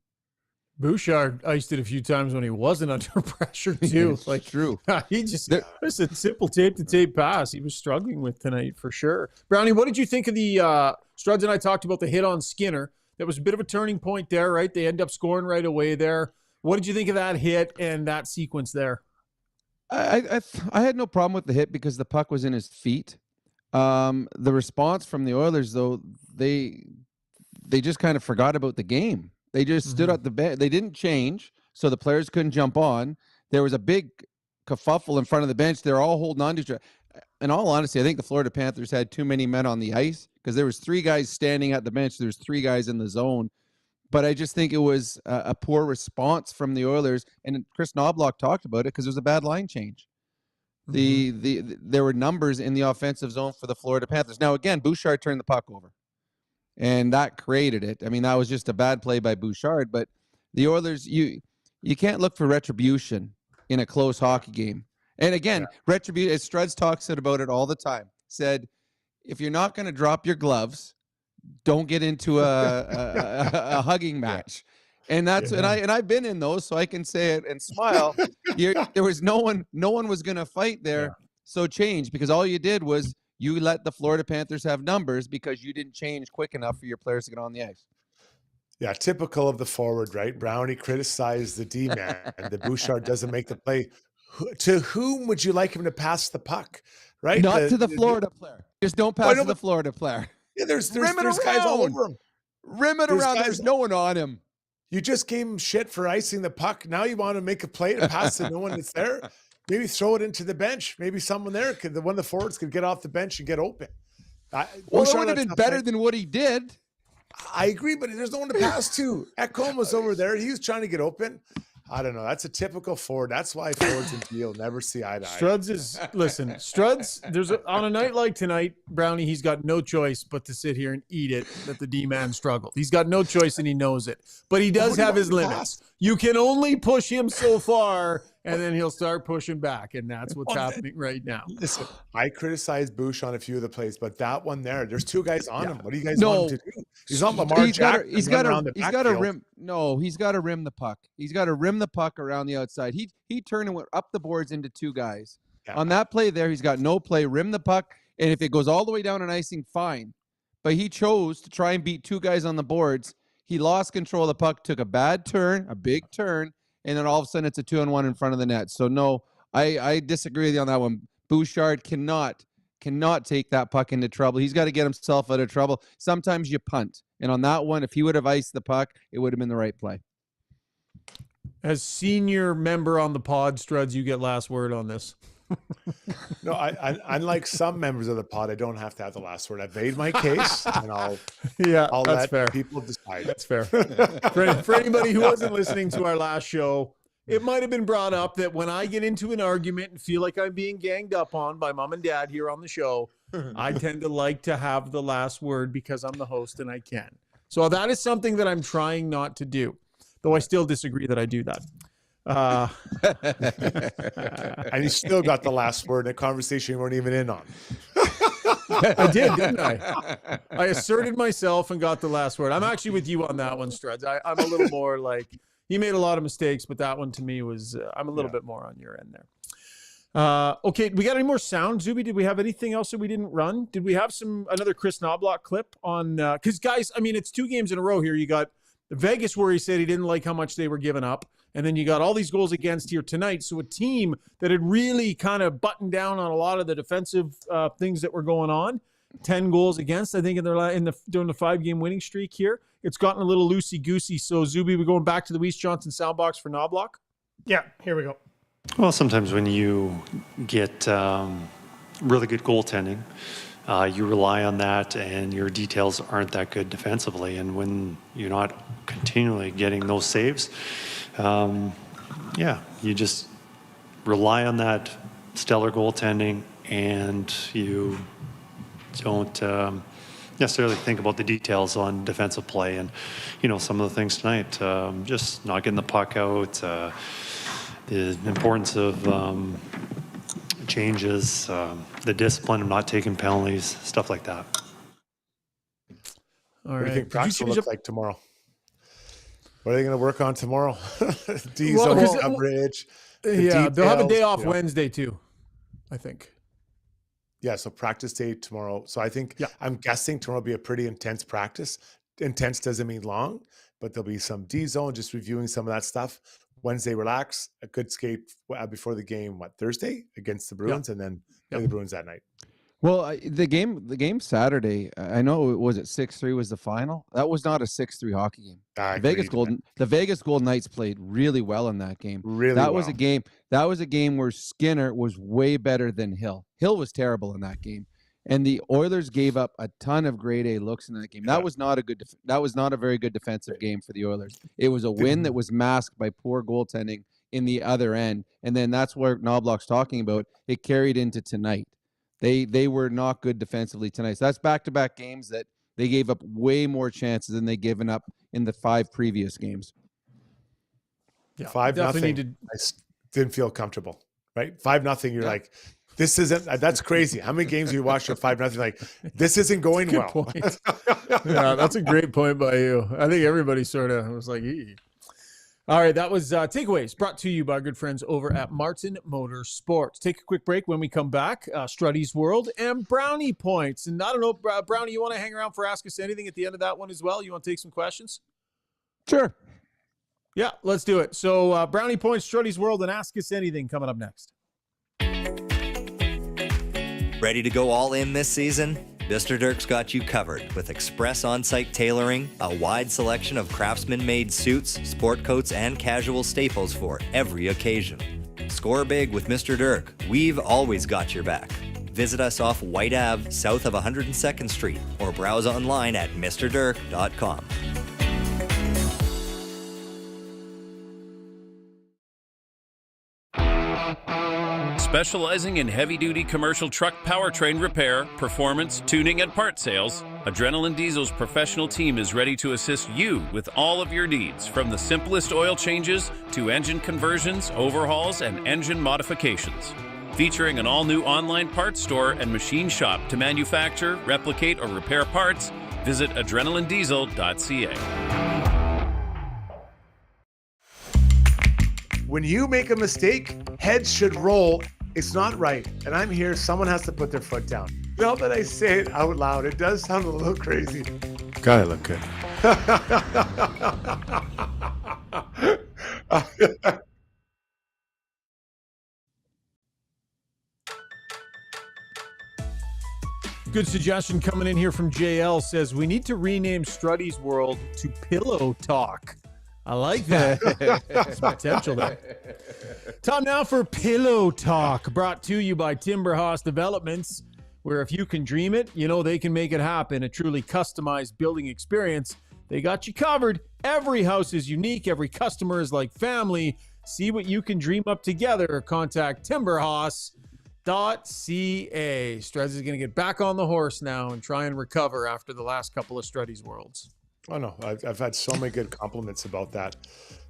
Speaker 1: Bouchard iced it a few times when he wasn't under pressure too.
Speaker 13: Like true.
Speaker 1: He just a simple tape-to-tape pass he was struggling with tonight for sure. Brownie, what did you think of the Struds and I talked about the hit on Skinner? That was a bit of a turning point there, right? They end up scoring right away there. What did you think of that hit and that sequence there?
Speaker 13: I had no problem with the hit because the puck was in his feet. The response from the Oilers, though, they just kind of forgot about the game. They just stood at the bench. They didn't change, so the players couldn't jump on. There was a big kerfuffle in front of the bench. They're all holding on to each other. In all honesty, I think the Florida Panthers had too many men on the ice because there was 3 guys standing at the bench. There's 3 guys in the zone. But I just think it was a poor response from the Oilers. And Chris Noblock talked about it because it was a bad line change. There were numbers in the offensive zone for the Florida Panthers. Now, again, Bouchard turned the puck over, and that created it. I mean, that was just a bad play by Bouchard. But the Oilers, you can't look for retribution in a close hockey game. And again, retribution, as Struds talks about it all the time, said, if you're not going to drop your gloves, don't get into a hugging match. And that's and I've been in those, so I can say it and smile. There was no one was going to fight there. So change, because all you did was you let the Florida Panthers have numbers because you didn't change quick enough for your players to get on the ice.
Speaker 4: Yeah, typical of the forward, right? Brownie criticized the D-man, and the Bouchard doesn't make the play. To whom would you like him to pass the puck, right?
Speaker 13: Not to the Florida player. Just don't pass to the Florida player.
Speaker 4: Yeah, there's guys all over him.
Speaker 13: Rim it around. There's no one on him.
Speaker 4: You just gave him shit for icing the puck. Now you want to make a play to pass to no one that's there. Maybe throw it into the bench. Maybe someone there one of the forwards could get off the bench and get open.
Speaker 13: Well, it would have been better than what he did.
Speaker 4: I agree, but there's no one to pass to. Ekholm was over there. He was trying to get open. I don't know. That's a typical forward. That's why forwards and D will never see eye to eye.
Speaker 1: Struds, on a night like tonight, Brownie, he's got no choice but to sit here and eat it that the D-man struggled. He's got no choice and he knows it. But he does have his limits. You can only push him so far, and then he'll start pushing back, and that's what's happening right now.
Speaker 4: Listen, I criticized Bouch on a few of the plays, but that one there's two guys on him. What do you guys want him to do? He's on Lamar Jackson.
Speaker 13: He's got to rim. No, he's got to rim the puck. He's got to rim the puck around the outside. He turned and went up the boards into two guys. Yeah. On that play there, he's got no play. Rim the puck, and if it goes all the way down on icing, fine. But he chose to try and beat two guys on the boards. He lost control of the puck, took a bad turn, a big turn, and then all of a sudden it's a 2-on-1 in front of the net. So no, I disagree with you on that one. Bouchard cannot take that puck into trouble. He's got to get himself out of trouble. Sometimes you punt. And on that one, if he would have iced the puck, it would have been the right play.
Speaker 1: As senior member on the pod, Struds, you get last word on this.
Speaker 4: No, I unlike some members of the pod, I don't have to have the last word. I've made my case, and I'll let fair. People decide.
Speaker 1: That's fair. For anybody who wasn't listening to our last show, it might have been brought up that when I get into an argument and feel like I'm being ganged up on by mom and dad here on the show, I tend to like to have the last word because I'm the host and I can. So that is something that I'm trying not to do, though I still disagree that I do that.
Speaker 4: And you still got the last word in a conversation you weren't even in on.
Speaker 1: I did, didn't I? I asserted myself and got the last word. I'm actually with you on that one, Struds. I'm a little more like, he made a lot of mistakes, but that one to me was, I'm a little bit more on your end there. Okay, we got any more sound, Zubie? Did we have anything else that we didn't run? Did we have another Chris Noblock clip on, because guys, I mean, it's 2 games in a row here. You got Vegas where he said he didn't like how much they were giving up. And then you got all these goals against here tonight. So a team that had really kind of buttoned down on a lot of the defensive things that were going on. 10 goals against, I think, during the 5-game winning streak here. It's gotten a little loosey-goosey. So, Zubie, we're going back to the Weiss Johnson soundbox for Noblock?
Speaker 2: Yeah, here we go.
Speaker 9: Well, sometimes when you get really good goaltending, you rely on that and your details aren't that good defensively. And when you're not continually getting those saves, you just rely on that stellar goaltending and you don't necessarily think about the details on defensive play. And, some of the things tonight, just not getting the puck out, the importance of changes, the discipline of not taking penalties, stuff like that.
Speaker 4: All right. What do you think practice will look like tomorrow? What are they going to work on tomorrow? D-zone coverage.
Speaker 1: They'll have a day off Wednesday too, I think.
Speaker 4: Yeah, so practice day tomorrow. So I think, I'm guessing tomorrow will be a pretty intense practice. Intense doesn't mean long, but there'll be some D-zone, just reviewing some of that stuff. Wednesday, relax, a good skate before the game, Thursday against the Bruins, and then the Bruins that night.
Speaker 13: Well, the game Saturday, I know it was at 6-3 was the final. That was not a 6-3 hockey game. The Vegas Golden Knights played really well in that game. That was a game where Skinner was way better than Hill. Hill was terrible in that game. And the Oilers gave up a ton of grade A looks in that game. That was not a very good defensive game for the Oilers. It was a win that was masked by poor goaltending in the other end. And then that's where Noblock's talking about. It carried into tonight. They were not good defensively tonight. So that's back-to-back games that they gave up way more chances than they given up in the 5 previous games.
Speaker 4: Yeah, 5-0. I didn't feel comfortable, right? 5-0. You're like, this isn't. That's crazy. How many games do you watch at 5-0? Like, this isn't going well.
Speaker 3: Point. Yeah, that's a great point by you. I think everybody sort of was like, ee. All right, that was Takeaways brought to you by our good friends over at Martin Motorsports. Take a quick break. When we come back, Struddy's World and Brownie Points. And I don't know, Brownie, you want to hang around for Ask Us Anything at the end of that one as well? You want to take some questions?
Speaker 13: Sure.
Speaker 3: Yeah, let's do it. So Brownie Points, Struddy's World, and Ask Us Anything coming up next.
Speaker 14: Ready to go all in this season? Mr. Dirk's got you covered with express on-site tailoring, a wide selection of craftsman-made suits, sport coats, and casual staples for every occasion. Score big with Mr. Dirk. We've always got your back. Visit us off White Ave, south of 102nd Street, or browse online at mrdirk.com.
Speaker 15: Specializing in heavy-duty commercial truck powertrain repair, performance, tuning, and part sales, Adrenaline Diesel's professional team is ready to assist you with all of your needs, from the simplest oil changes to engine conversions, overhauls, and engine modifications. Featuring an all-new online parts store and machine shop to manufacture, replicate, or repair parts, visit adrenalinediesel.ca.
Speaker 4: When you make a mistake, heads should roll. It's not right. And I'm here. Someone has to put their foot down. Now that I say it out loud, it does sound a little crazy. God, I look good.
Speaker 3: Good suggestion coming in here from JL. Says we need to rename Struddy's World to Pillow Talk. I like that. There's potential there. Time now for Pillow Talk, brought to you by Timberhouse Developments, where if you can dream it, you know they can make it happen. A truly customized building experience. They got you covered. Every house is unique. Every customer is like family. See what you can dream up together. Contact timberhouse.ca. Struddy is going to get back on the horse now and try and recover after the last couple of Struddy's Worlds.
Speaker 4: Oh, no. I've had so many good compliments about that.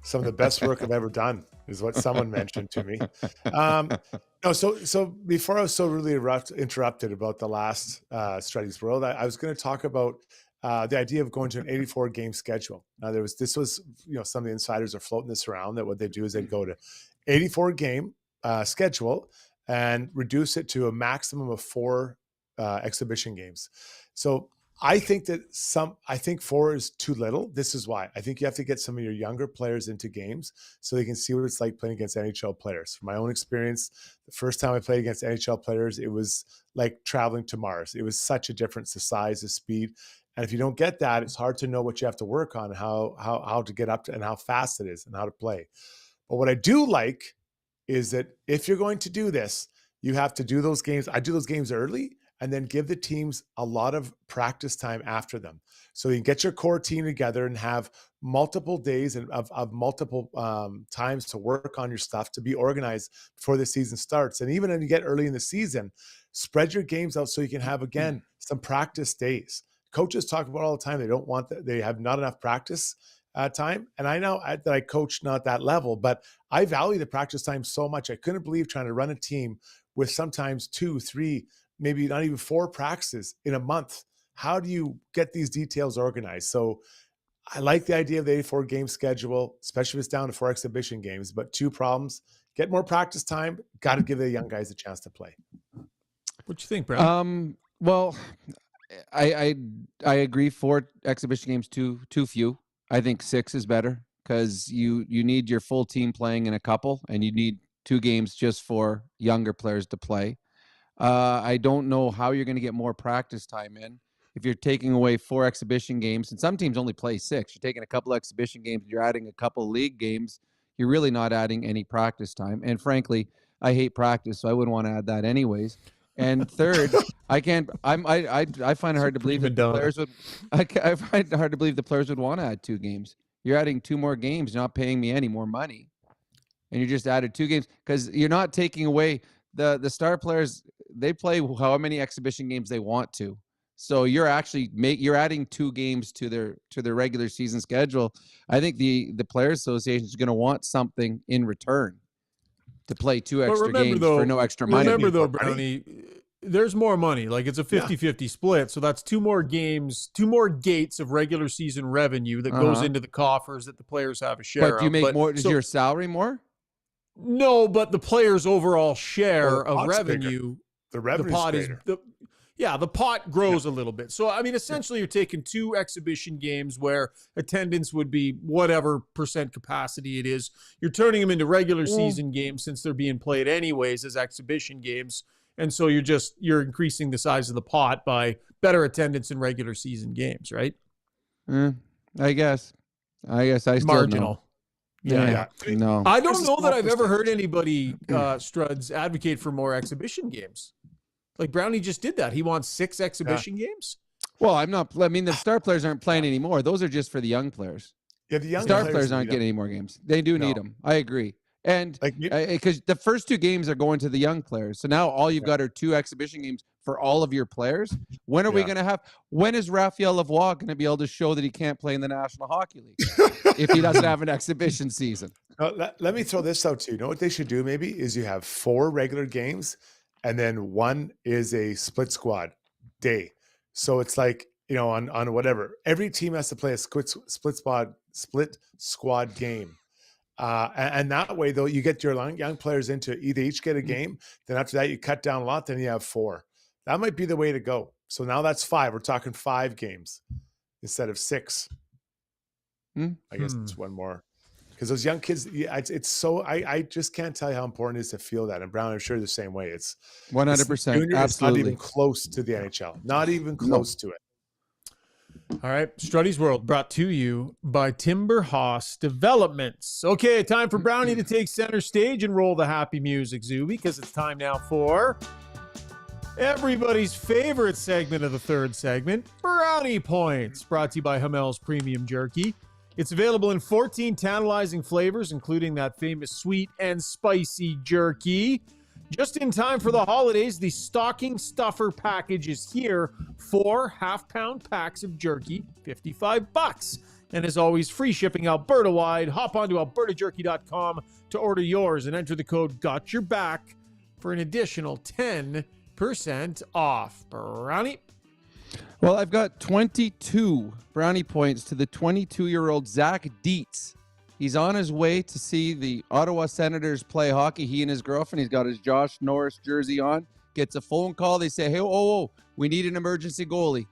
Speaker 4: Some of the best work I've ever done is what someone mentioned to me. No, so before I was so really interrupted about the last Struddy's World, I was going to talk about the idea of going to an 84-game schedule. Now, this was some of the insiders are floating this around, that what they do is they go to 84-game schedule and reduce it to a maximum of 4 exhibition games. So I think 4 is too little. This is why. I think you have to get some of your younger players into games so they can see what it's like playing against NHL players. From my own experience, the first time I played against NHL players, it was like traveling to Mars. It was such a difference, the size, the speed. And if you don't get that, it's hard to know what you have to work on, how to get up to, and how fast it is and how to play. But what I do like is that if you're going to do this, you have to do those games. I do those games early, and then give the teams a lot of practice time after them. So you can get your core team together and have multiple days and of multiple times to work on your stuff, to be organized before the season starts. And even when you get early in the season, spread your games out so you can have, again, some practice days. Coaches talk about all the time, they have not enough practice time. And I know that I coach not that level, but I value the practice time so much. I couldn't believe trying to run a team with sometimes 2, 3, maybe not even 4 practices in a month. How do you get these details organized? So I like the idea of the 84-game schedule, especially if it's down to 4 exhibition games. But 2 problems: get more practice time. Got to give the young guys a chance to play.
Speaker 3: What you think, Brad?
Speaker 13: Well, I agree. 4 exhibition games too few. I think 6 is better, because you need your full team playing in a couple, and you need 2 games just for younger players to play. I don't know how you're going to get more practice time in if you're taking away 4 exhibition games, and some teams only play 6. You're taking a couple exhibition games, you're adding a couple league games. You're really not adding any practice time. And frankly, I hate practice, so I wouldn't want to add that anyways. And third, I can't. I find it hard to believe that the players would. I find it hard to believe the players would want to add 2 games. You're adding 2 more games, not paying me any more money, and you just added 2 games because you're not taking away the star players. They play how many exhibition games they want to. So you're actually you're adding 2 games to their regular season schedule. I think the Players Association is going to want something in return to play 2 extra games for no extra money.
Speaker 1: Remember though, Brownie, there's more money. Like it's a 50-50 split. So that's 2 more games, 2 more gates of regular season revenue that goes into the coffers that the players have a share of.
Speaker 13: But do you make more? Is your salary more?
Speaker 1: No, but the players' overall share of revenue,
Speaker 4: the revenue
Speaker 1: pot is
Speaker 4: greater.
Speaker 1: the pot grows a little bit. So I mean, essentially, you're taking 2 exhibition games where attendance would be whatever percent capacity it is. You're turning them into regular season games since they're being played anyways as exhibition games, and so you're increasing the size of the pot by better attendance in regular season games, right?
Speaker 13: I guess I still
Speaker 1: marginal.
Speaker 13: Know. Yeah. No.
Speaker 1: I don't know that I've ever heard anybody, Struds, advocate for more exhibition games. Like Brownie just did that. He wants 6 exhibition games.
Speaker 13: Well, the star players aren't playing anymore. Those are just for the young players.
Speaker 4: Yeah, the young
Speaker 13: star players aren't getting any more games. They do need them. I agree. And because the first 2 games are going to the young players. So now all you've got are 2 exhibition games for all of your players. When are we going to have? When is Raphael Lavoie going to be able to show that he can't play in the National Hockey League if he doesn't have an exhibition season?
Speaker 4: Let me throw this out too. You know what they should do? Maybe is you have 4 regular games, and then 1 is a split squad day. So it's like on whatever. Every team has to play a split squad game. And that way, though, you get your young players into either each get a game. Then after that, you cut down a lot. Then you have 4. That might be the way to go. So now that's 5. We're talking 5 games instead of 6. I guess it's 1 more because those young kids. It's so I just can't tell you how important it is to feel that. And Brown, I'm sure the same way. It's
Speaker 13: 100%.
Speaker 4: It's not even close to the NHL. Not even close to it.
Speaker 1: All right, Struddy's World brought to you by Timber Hoss Developments. Okay, time for Brownie to take center stage and roll the happy music, Zubie, because it's time now for everybody's favorite segment of the 3rd segment, Brownie Points, brought to you by Hamel's Premium Jerky. It's available in 14 tantalizing flavors, including that famous sweet and spicy jerky. Just in time for the holidays, the stocking stuffer package is here. 4 half-pound packs of jerky, $55. And as always, free shipping Alberta-wide. Hop onto albertajerky.com to order yours and enter the code GOTYOURBACK for an additional 10% off. Brownie?
Speaker 13: Well, I've got 22 brownie points to the 22-year-old Zach Dietz. He's on his way to see the Ottawa Senators play hockey. He and his girlfriend, he's got his Josh Norris jersey on, gets a phone call. They say, hey, we need an emergency goalie.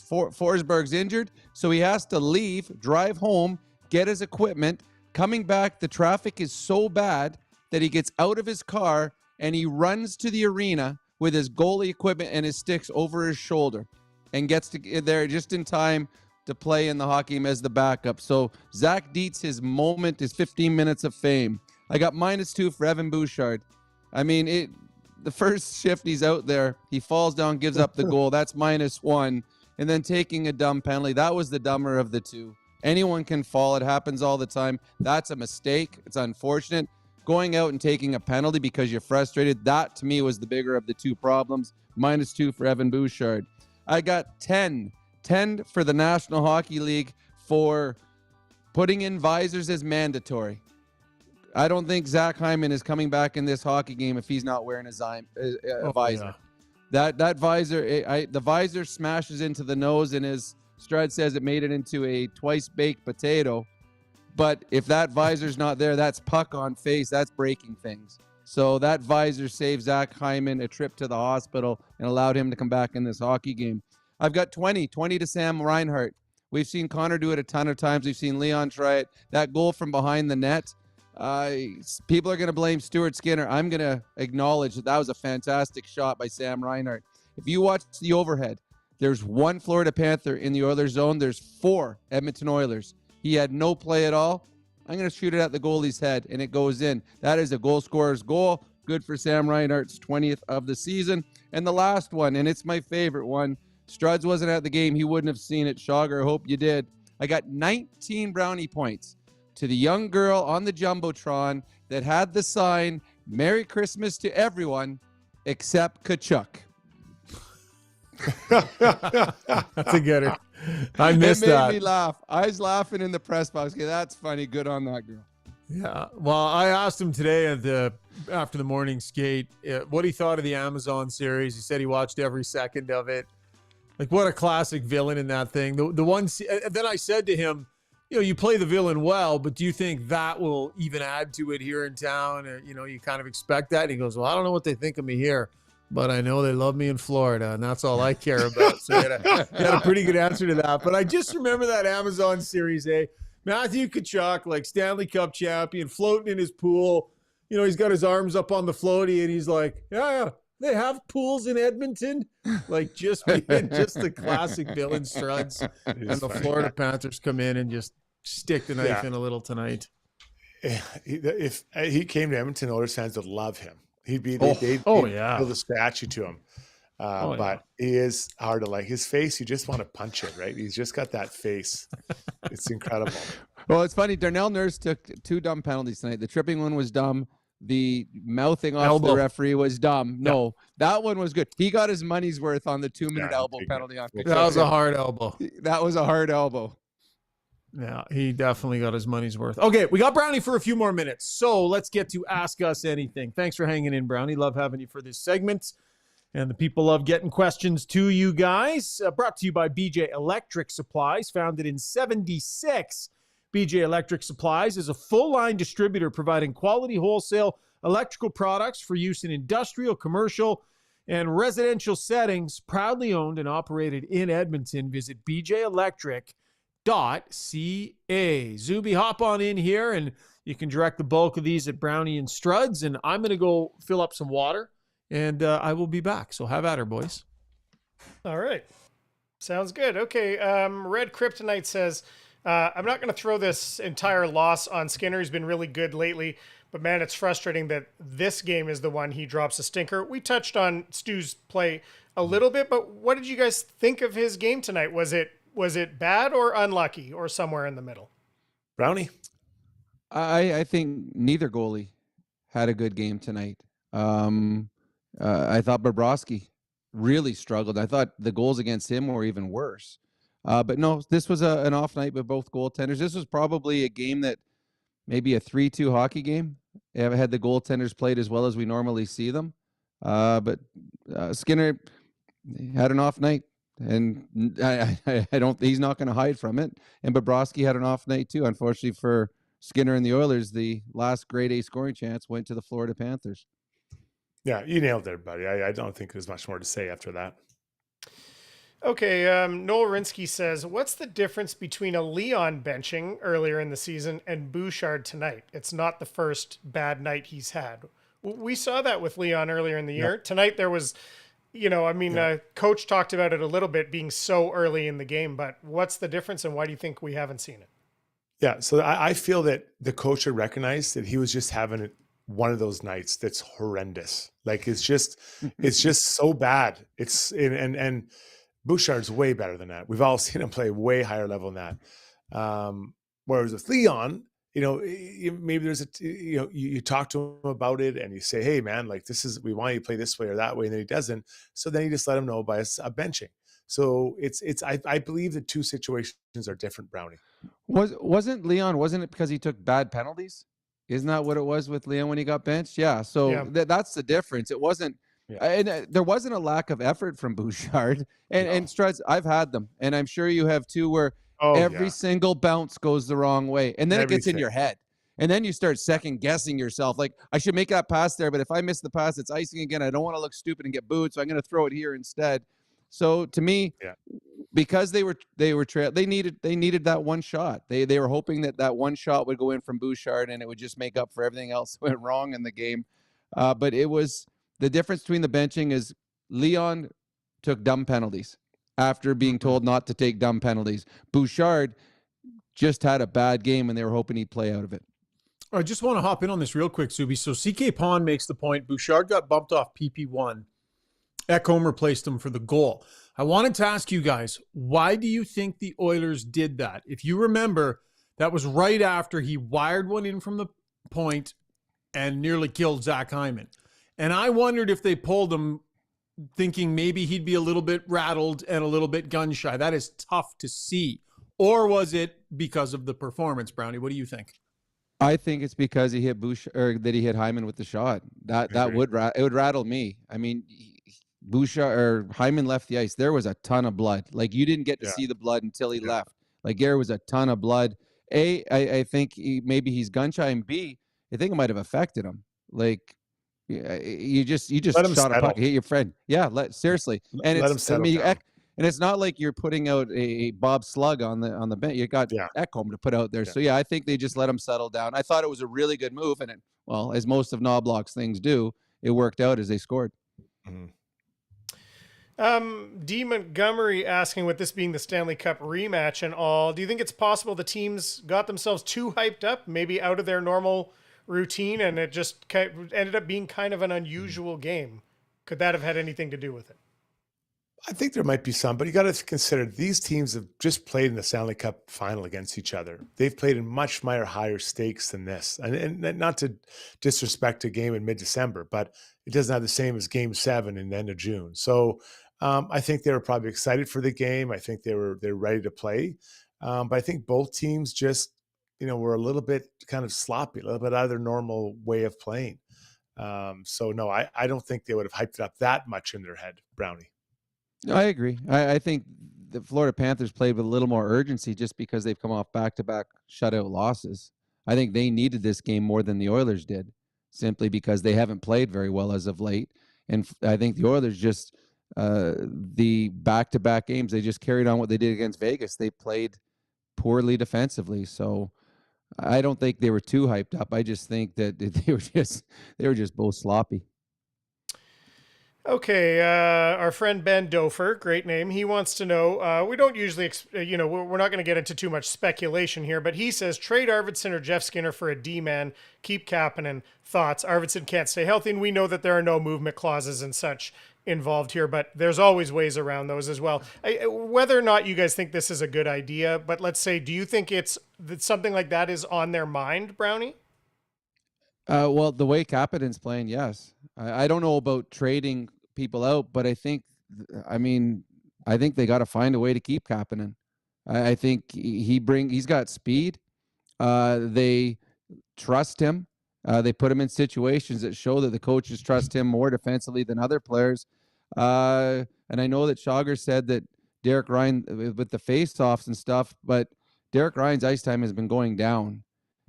Speaker 13: Forsberg's injured, so he has to leave, drive home, get his equipment. Coming back, the traffic is so bad that he gets out of his car and he runs to the arena with his goalie equipment and his sticks over his shoulder and gets to there just in time to play in the hockey game as the backup. So Zach Dietz, his moment is 15 minutes of fame. I got -2 for Evan Bouchard. I mean, the first shift he's out there, he falls down, gives up the goal. That's -1. And then taking a dumb penalty. That was the dumber of the 2. Anyone can fall. It happens all the time. That's a mistake. It's unfortunate. Going out and taking a penalty because you're frustrated, that to me was the bigger of the 2 problems. -2 for Evan Bouchard. I got 10 for the National Hockey League for putting in visors as mandatory. I don't think Zach Hyman is coming back in this hockey game if he's not wearing a visor.
Speaker 1: Yeah.
Speaker 13: That visor, the visor smashes into the nose, and as Strud says, it made it into a twice-baked potato. But if that visor's not there, that's puck on face. That's breaking things. So that visor saved Zach Hyman a trip to the hospital and allowed him to come back in this hockey game. I've got 20 to Sam Reinhart. We've seen Connor do it a ton of times. We've seen Leon try it. That goal from behind the net, people are going to blame Stuart Skinner. I'm going to acknowledge that was a fantastic shot by Sam Reinhart. If you watch the overhead, there's 1 Florida Panther in the Oilers zone. There's 4 Edmonton Oilers. He had no play at all. I'm going to shoot it at the goalie's head, and it goes in. That is a goal scorer's goal. Good for Sam Reinhart's 20th of the season. And the last one, and it's my favorite one. Struds wasn't at the game. He wouldn't have seen it. Schauger, I hope you did. I got 19 brownie points to the young girl on the Jumbotron that had the sign, Merry Christmas to everyone except Kachuk.
Speaker 3: That's a gooder. I missed that.
Speaker 13: It made me laugh. I was laughing in the press box. Okay, that's funny. Good on that girl.
Speaker 3: Yeah. Well, I asked him today after the morning skate what he thought of the Amazon series. He said he watched every second of it. Like, what a classic villain in that thing. The one. Then I said to him, you play the villain well, but do you think that will even add to it here in town? Or, you kind of expect that. And he goes, well, I don't know what they think of me here, but I know they love me in Florida, and that's all I care about. So he had a pretty good answer to that. But I just remember that Amazon series, Matthew Tkachuk, like Stanley Cup champion, floating in his pool. He's got his arms up on the floaty, and he's like, yeah, they have pools in Edmonton. Like, just the classic villain Struds. And the Florida Panthers come in and just stick the knife in a little tonight.
Speaker 4: If he came to Edmonton, Oilers fans would love him. They'd build a statue to him. But he is hard to like. His face, you just want to punch it, right? He's just got that face. It's incredible.
Speaker 13: Well, it's funny. Darnell Nurse took 2 dumb penalties tonight. The tripping one was dumb. The mouthing off the referee was dumb. No, that one was good. He got his money's worth on the 2-minute elbow penalty on Tkachuk.
Speaker 3: That was a hard elbow.
Speaker 13: That was a hard elbow.
Speaker 3: Yeah, he definitely got his money's worth. Okay, we got Brownie for a few more minutes, so let's get to Ask Us Anything. Thanks for hanging in, Brownie. Love having you for this segment. And the people love getting questions to you guys. Brought to you by BJ Electric Supplies, founded in 1976. BJ Electric Supplies is a full-line distributor providing quality wholesale electrical products for use in industrial, commercial, and residential settings. Proudly owned and operated in Edmonton. Visit bjelectric.ca. Zubie, hop on in here, and you can direct the bulk of these at Brownie and Struds. And I'm going to go fill up some water, and I will be back. So have at her, boys.
Speaker 2: All right. Sounds good. Okay. Red Kryptonite says, I'm not going to throw this entire loss on Skinner. He's been really good lately, but man, it's frustrating that this game is the one he drops a stinker. We touched on Stu's play a little bit, but what did you guys think of his game tonight? Was it bad or unlucky or somewhere in the middle?
Speaker 4: Brownie?
Speaker 13: I think neither goalie had a good game tonight. I thought Bobrovsky really struggled. I thought the goals against him were even worse. But no, this was an off night with both goaltenders. This was probably a game that maybe a 3-2 hockey game. Had the goaltenders played as well as we normally see them. But Skinner had an off night, and I don't. He's not going to hide from it. And Bobrovsky had an off night too. Unfortunately for Skinner and the Oilers, the last grade A scoring chance went to the Florida Panthers.
Speaker 4: Yeah, you nailed it, buddy. I don't think there's much more to say after that.
Speaker 2: Okay, Noel Rinsky says, what's the difference between a Leon benching earlier in the season and Bouchard tonight? It's not the first bad night he's had. We saw that with Leon earlier in the year. Yep. Tonight there was, Coach talked about it a little bit being so early in the game, but what's the difference and why do you think we haven't seen it?
Speaker 4: Yeah, so I feel that the coach had recognized that he was just having one of those nights that's horrendous. Like it's just so bad. And Bouchard's way better than that. We've all seen him play way higher level than that. Whereas with Leon, maybe there's you talk to him about it and you say, hey man, like we want you to play this way or that way. And then he doesn't. So then you just let him know by a benching. So I believe the two situations are different, Brownie.
Speaker 13: Wasn't it because he took bad penalties? Isn't that what it was with Leon when he got benched? Yeah. So that's the difference. It wasn't, and there wasn't a lack of effort from Bouchard and Struds. I've had them, and I'm sure you have too, where every single bounce goes the wrong way, and then it gets in your head, and then you start second guessing yourself. Like, I should make that pass there, but if I miss the pass, it's icing again. I don't want to look stupid and get booed, so I'm going to throw it here instead. So to me, because they needed that one shot. They were hoping that one shot would go in from Bouchard and it would just make up for everything else that went wrong in the game. But it was the difference between the benching is Leon took dumb penalties after being told not to take dumb penalties. Bouchard just had a bad game and they were hoping he'd play out of it.
Speaker 1: I just want to hop in on this real quick, Zubie. So CK Pond makes the point. Bouchard got bumped off PP1. Ekholm replaced him for the goal. I wanted to ask you guys, why do you think the Oilers did that? If you remember, that was right after he wired one in from the point and nearly killed Zach Hyman. And I wondered if they pulled him thinking maybe he'd be a little bit rattled and a little bit gun shy. That is tough to see. Or was it because of the performance, Brownie? What do you think?
Speaker 13: I think it's because he hit that he hit Hyman with the shot. It would rattle me. I mean, Bouchard or Hyman left the ice. There was a ton of blood. Like, you didn't get to see the blood until he left. Like, there was a ton of blood. I think maybe he's gun shy, and B, I think it might have affected him. Like, you just shot a puck, hit your friend. Yeah, seriously. And
Speaker 4: let him settle down.
Speaker 13: And it's not like you're putting out a Bob Slug on the bench. You got Ekholm to put out there. So, I think they just let him settle down. I thought it was a really good move. And, as most of Noblock's things do, it worked out as they scored.
Speaker 4: Mm-hmm.
Speaker 2: D. Montgomery asking, with this being the Stanley Cup rematch and all, do you think it's possible the teams got themselves too hyped up, maybe out of their normal routine, and it just ended up being kind of an unusual game? Could that have had anything to do with it?
Speaker 4: I think there might be some, but you got to consider these teams have just played in the Stanley Cup final against each other. They've played in much higher stakes than this. And not to disrespect a game in mid-December, but it doesn't have the same as Game 7 in the end of June. So I think they were probably excited for the game. I think they're ready to play. But I think both teams just, were a little bit kind of sloppy, a little bit out of their normal way of playing. So no, I don't think they would have hyped it up that much in their head, Brownie.
Speaker 13: I agree. I think the Florida Panthers played with a little more urgency just because they've come off back-to-back shutout losses. I think they needed this game more than the Oilers did, simply because they haven't played very well as of late. And I think the Oilers just, the back-to-back games, they just carried on what they did against Vegas. They played poorly defensively. So I don't think they were too hyped up. I just think that they were just both sloppy.
Speaker 2: Okay, our friend Ben Dofer, great name. He wants to know, we don't usually, we're not going to get into too much speculation here, but he says trade Arvidsson or Jeff Skinner for a D-man, keep Kapanen. Thoughts? Arvidsson can't stay healthy, and we know that there are no movement clauses and such involved here, but there's always ways around those as well. Whether or not you guys think this is a good idea, but let's say, do you think that something like that is on their mind, Brownie?
Speaker 13: Well, the way Kapanen's playing, yes. I don't know about trading people out, but I think they got to find a way to keep Kapanen. I think he's got speed. They trust him. They put him in situations that show that the coaches trust him more defensively than other players. And I know that Schauger said that Derek Ryan with the face-offs and stuff, but Derek Ryan's ice time has been going down.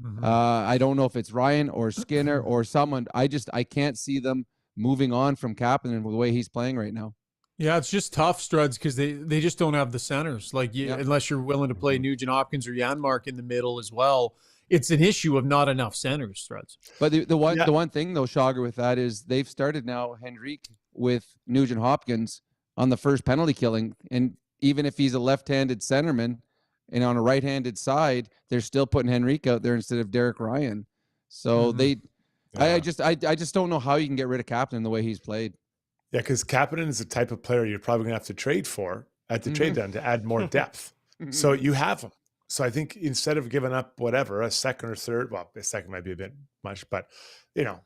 Speaker 13: Mm-hmm. I don't know if it's Ryan or Skinner or someone. I can't see them moving on from Kapanen the way he's playing right now.
Speaker 1: Yeah, it's just tough, Struds, because they just don't have the centers. Unless you're willing to play Nugent Hopkins or Janmark in the middle as well. It's an issue of not enough centers, Struds.
Speaker 13: But the one thing though, Schauger, with that is they've started now Henrique with Nugent Hopkins on the first penalty killing, and even if he's a left-handed centerman and on a right-handed side, they're still putting Henrique out there instead of Derek Ryan. So I just don't know how you can get rid of Kapanen the way he's played.
Speaker 4: Yeah, because Kapanen is the type of player you're probably going to have to trade for at the trade deadline to add more depth. So you have him. So I think instead of giving up a second or third, well, a second might be a bit much, but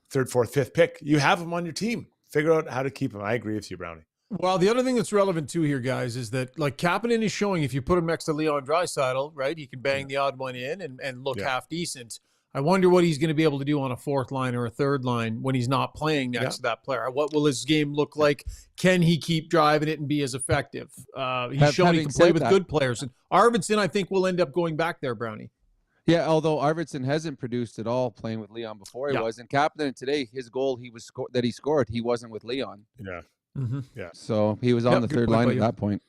Speaker 4: third, fourth, fifth pick, you have him on your team. Figure out how to keep him. I agree with you, Brownie.
Speaker 1: Well, the other thing that's relevant too here, guys, is that Kapanen is showing if you put him next to Leon Draisaitl, right, he can bang the odd one in and look half decent. I wonder what he's going to be able to do on a fourth line or a third line when he's not playing next to that player. What will his game look like? Can he keep driving it and be as effective? He's shown he can play with good players. And Arvidsson, I think, will end up going back there, Brownie.
Speaker 13: Yeah, although Arvidsson hasn't produced at all playing with Leon before he was. And Kapanen today, his goal that he scored, he wasn't with Leon.
Speaker 4: Yeah.
Speaker 1: Mm-hmm.
Speaker 4: Yeah.
Speaker 13: So he was on the third line at that point.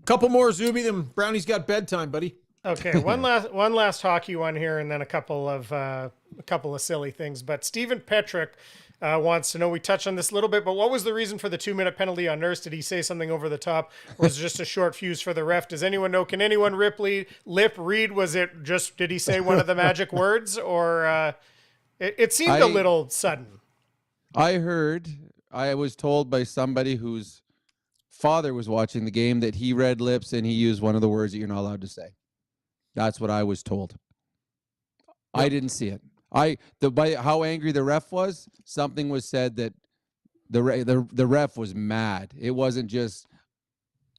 Speaker 1: Couple more, Zubie, then Brownie's got bedtime, buddy.
Speaker 2: Okay, one last hockey one here, and then a couple of silly things. But Stephen Petrick wants to know, we touched on this a little bit, but what was the reason for the 2-minute penalty on Nurse? Did he say something over the top, or was it just a short fuse for the ref? Does anyone know? Can anyone lip read? Was it just, did he say one of the magic words, or It seemed a little sudden.
Speaker 13: I was told by somebody whose father was watching the game that he read lips and he used one of the words that you're not allowed to say. That's what I was told. Yep. I didn't see it. By how angry the ref was, something was said that the ref was mad. It wasn't just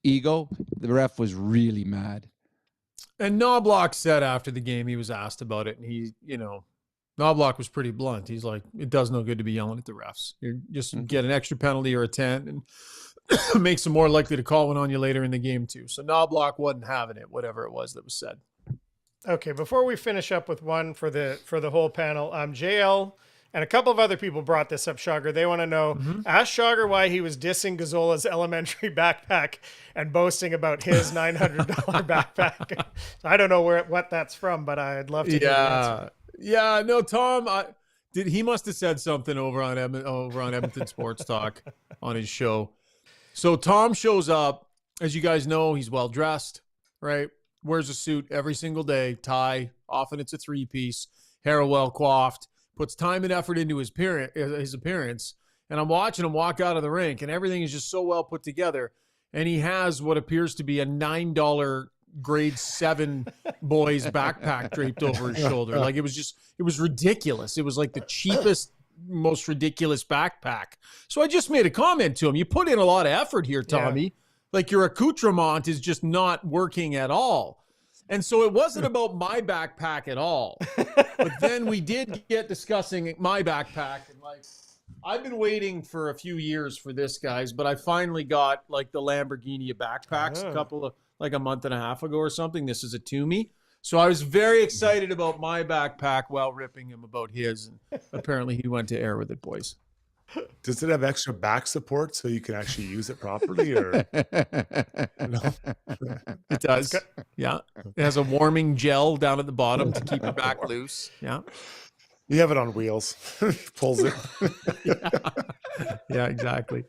Speaker 13: ego. The ref was really mad.
Speaker 1: And Noblock said after the game, he was asked about it, and he, Noblock was pretty blunt. He's like, it does no good to be yelling at the refs. You just get an extra penalty or a 10 and makes them more likely to call one on you later in the game too. So Noblock wasn't having it, whatever it was that was said.
Speaker 2: Okay, before we finish up with one for the whole panel, JL and a couple of other people brought this up, Schauger. They want to know, ask Schauger why he was dissing Gazzola's elementary backpack and boasting about his $900 backpack. I don't know what that's from, but I'd love to hear the answer.
Speaker 1: Yeah, no, Tom, he must have said something over on Edmonton Sports Talk on his show. So Tom shows up, as you guys know, he's well dressed, right? Wears a suit every single day, tie, often it's a 3-piece, hair well coiffed, puts time and effort into his appearance. And I'm watching him walk out of the rink, and everything is just so well put together. And he has what appears to be a $9 grade 7 boys backpack draped over his shoulder. Like it was ridiculous. It was like the cheapest, most ridiculous backpack. So I just made a comment to him. You put in a lot of effort here, Tommy. Yeah. Like your accoutrement is just not working at all. And so it wasn't about my backpack at all. But then we did get discussing my backpack, and like I've been waiting for a few years for this, guys, but I finally got like the Lamborghini backpacks a month and a half ago or something. This is a Toomey. So I was very excited about my backpack while ripping him about his. And apparently he went to air with it, boys.
Speaker 4: Does it have extra back support so you can actually use it properly? Or no?
Speaker 1: It does. Yeah. It has a warming gel down at the bottom to keep your back loose. Yeah.
Speaker 4: You have it on wheels. Pulls it.
Speaker 1: Yeah, exactly.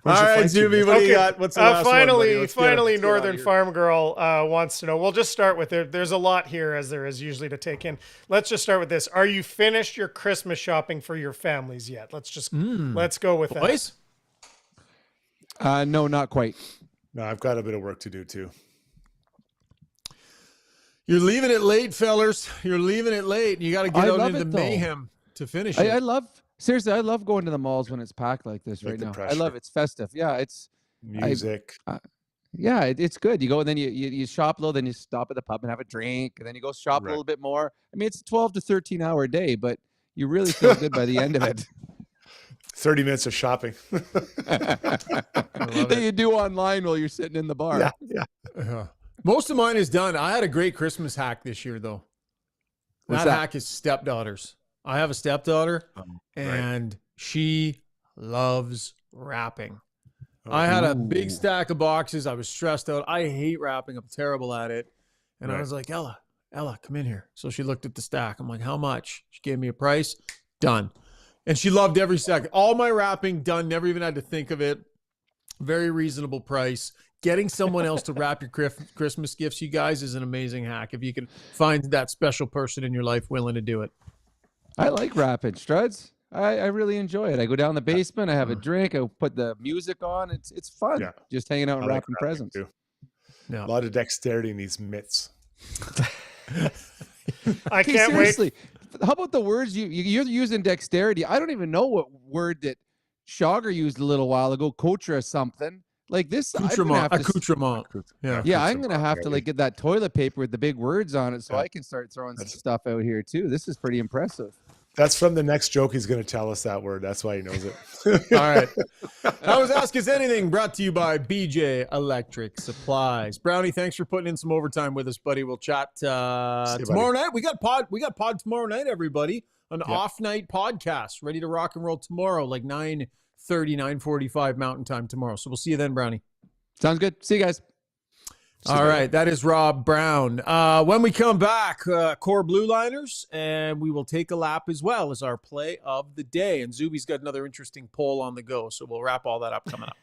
Speaker 1: All right, Zubie, what do you got? What's the last one,
Speaker 2: finally, Northern Farm Girl wants to know. We'll just start with it. There's a lot here, as there is usually, to take in. Let's just start with this. Are you finished your Christmas shopping for your families yet? Let's go with
Speaker 1: boys?
Speaker 2: that.
Speaker 13: No, not quite.
Speaker 4: No, I've got a bit of work to do too.
Speaker 1: You're leaving it late, fellers. You're leaving it late. You got to get out into the mayhem to finish it.
Speaker 13: I love going to the malls when it's packed like this right now. I love it. It's festive. Yeah, it's
Speaker 4: music.
Speaker 13: It's good. You go and then you shop a little, then you stop at the pub and have a drink, and then you go shop a little bit more. I mean, it's a 12 to 13 hour day, but you really feel good by the end of it.
Speaker 4: 30 minutes of shopping.
Speaker 13: That you do online while you're sitting in the bar.
Speaker 4: Yeah.
Speaker 1: Most of mine is done. I had a great Christmas hack this year, though. That hack is stepdaughters. I have a stepdaughter, and she loves wrapping. I had a big stack of boxes. I was stressed out. I hate wrapping. I'm terrible at it. And I was like, Ella, come in here. So she looked at the stack. I'm like, how much? She gave me a price. Done. And she loved every second. All my wrapping done. Never even had to think of it. Very reasonable price. Getting someone else to wrap your Christmas gifts, you guys, is an amazing hack. If you can find that special person in your life willing to do it.
Speaker 13: I like wrapping, Struds. I really enjoy it. I go down the basement. I have a drink. I put the music on. It's fun. Yeah. Just hanging out and wrapping presents.
Speaker 4: Too. Yeah. A lot of dexterity in these mitts.
Speaker 2: I can't wait.
Speaker 13: How about the words you're using dexterity? I don't even know what word that Schauger used a little while ago. Coach or something. Like this,
Speaker 1: accoutrement.
Speaker 13: Yeah, I'm gonna have to get that toilet paper with the big words on it, so I can start throwing some stuff out here too. This is pretty impressive.
Speaker 4: That's from the next joke. He's gonna tell us that word. That's why he knows it.
Speaker 1: All right. I was Ask Us Anything, brought to you by BJ Electric Supplies. Brownie, thanks for putting in some overtime with us, buddy. We'll chat tomorrow night. We got pod tomorrow night, everybody. An off night podcast, ready to rock and roll tomorrow, like 9:30, 9:45 Mountain Time tomorrow. So we'll see you then, Brownie.
Speaker 13: Sounds good. See you guys.
Speaker 1: All right. That is Rob Brown. When we come back, core blue liners, and we will take a lap as well as our play of the day. And Zubie's got another interesting poll on the go. So we'll wrap all that up coming up.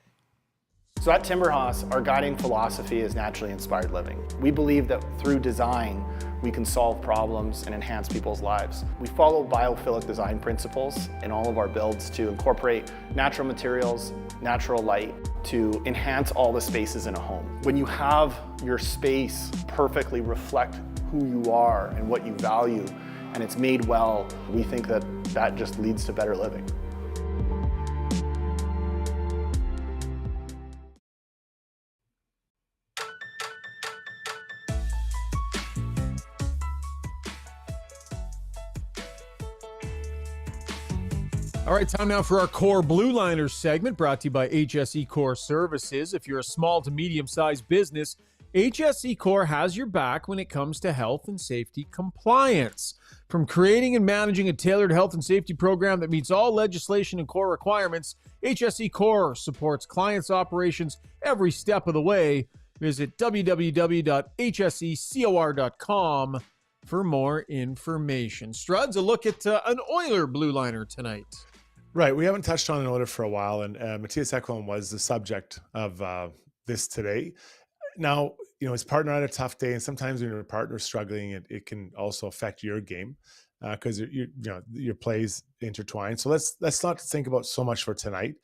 Speaker 16: So at Timberhouse, our guiding philosophy is naturally inspired living. We believe that through design, we can solve problems and enhance people's lives. We follow biophilic design principles in all of our builds to incorporate natural materials, natural light, to enhance all the spaces in a home. When you have your space perfectly reflect who you are and what you value, and it's made well, we think that that just leads to better living.
Speaker 1: All right, time now for our Core Blue Liners segment, brought to you by HSE Core Services. If you're a small to medium-sized business, HSE Core has your back when it comes to health and safety compliance. From creating and managing a tailored health and safety program that meets all legislation and core requirements, HSE Core supports clients' operations every step of the way. Visit www.hsecor.com for more information. Struds, a look at an Oiler Blue Liner tonight.
Speaker 4: Right. We haven't touched on an Oiler for a while, and Mattias Ekholm was the subject of this today. Now, his partner had a tough day, and sometimes when your partner's struggling, it can also affect your game because your plays intertwine. So let's not think about so much for tonight.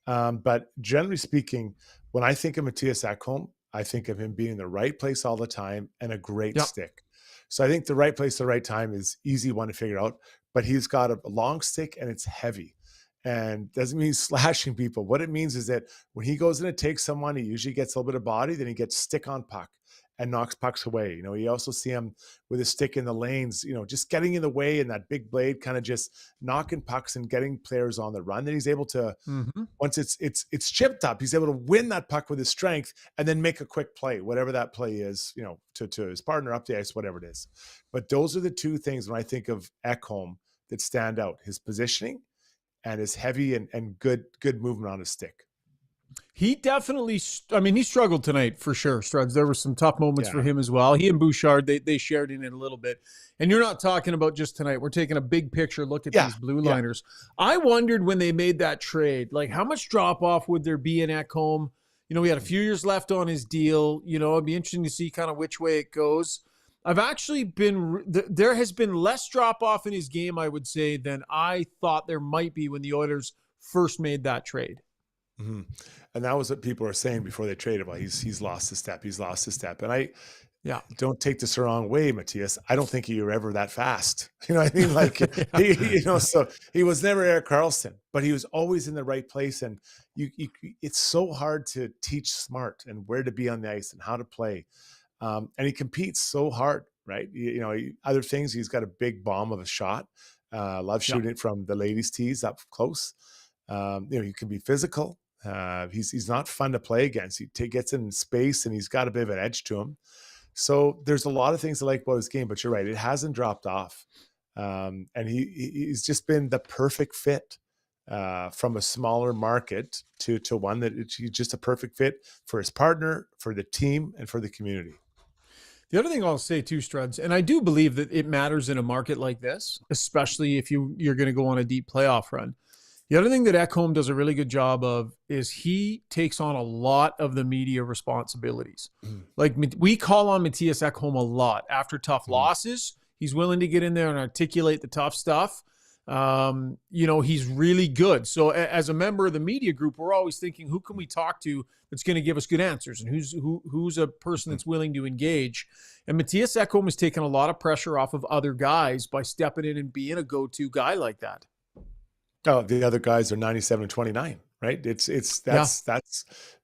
Speaker 4: But generally speaking, when I think of Mattias Ekholm, I think of him being in the right place all the time and a great stick. So I think the right place, the right time is easy one to figure out. But he's got a long stick and it's heavy. And doesn't mean slashing people. What it means is that when he goes in to take someone, he usually gets a little bit of body, then he gets stick on puck and knocks pucks away. You also see him with his stick in the lanes, just getting in the way and that big blade kind of just knocking pucks and getting players on the run. Then he's able to, once it's chipped up, he's able to win that puck with his strength and then make a quick play, whatever that play is, to his partner up the ice, whatever it is. But those are the two things when I think of Ekholm that stand out: his positioning and his heavy and good movement on his stick.
Speaker 1: He definitely, he struggled tonight for sure, Struds. There were some tough moments for him as well. He and Bouchard, they shared in it a little bit. And you're not talking about just tonight. We're taking a big picture look at these blue liners. I wondered when they made that trade, like how much drop-off would there be in Ekholm? We had a few years left on his deal. It'd be interesting to see kind of which way it goes. There has been less drop-off in his game, I would say, than I thought there might be when the Oilers first made that trade.
Speaker 4: Mm-hmm. And that was what people were saying before they traded. Well, he's lost his step. He's lost his step. And I don't take this the wrong way, Mattias. I don't think you were ever that fast. You know what I mean? Like, so he was never Erik Karlsson, but he was always in the right place. And it's so hard to teach smart and where to be on the ice and how to play. And he competes so hard, right? Other things, he's got a big bomb of a shot. Loves shooting it from the ladies' tees up close. He can be physical. He's not fun to play against. He gets in space and he's got a bit of an edge to him. So there's a lot of things I like about his game, but you're right, it hasn't dropped off. And he's just been the perfect fit from a smaller market to one that he's just a perfect fit for his partner, for the team, and for the community.
Speaker 1: The other thing I'll say too, Struds, and I do believe that it matters in a market like this, especially if you're going to go on a deep playoff run. The other thing that Ekholm does a really good job of is he takes on a lot of the media responsibilities. Like we call on Mattias Ekholm a lot after tough losses. He's willing to get in there and articulate the tough stuff. He's really good. So as a member of the media group, we're always thinking, who can we talk to that's going to give us good answers, and who's a person that's willing to engage. And Mattias Ekholm has taken a lot of pressure off of other guys by stepping in and being a go-to guy like that.
Speaker 4: Oh, the other guys are 97 and 29, right? That's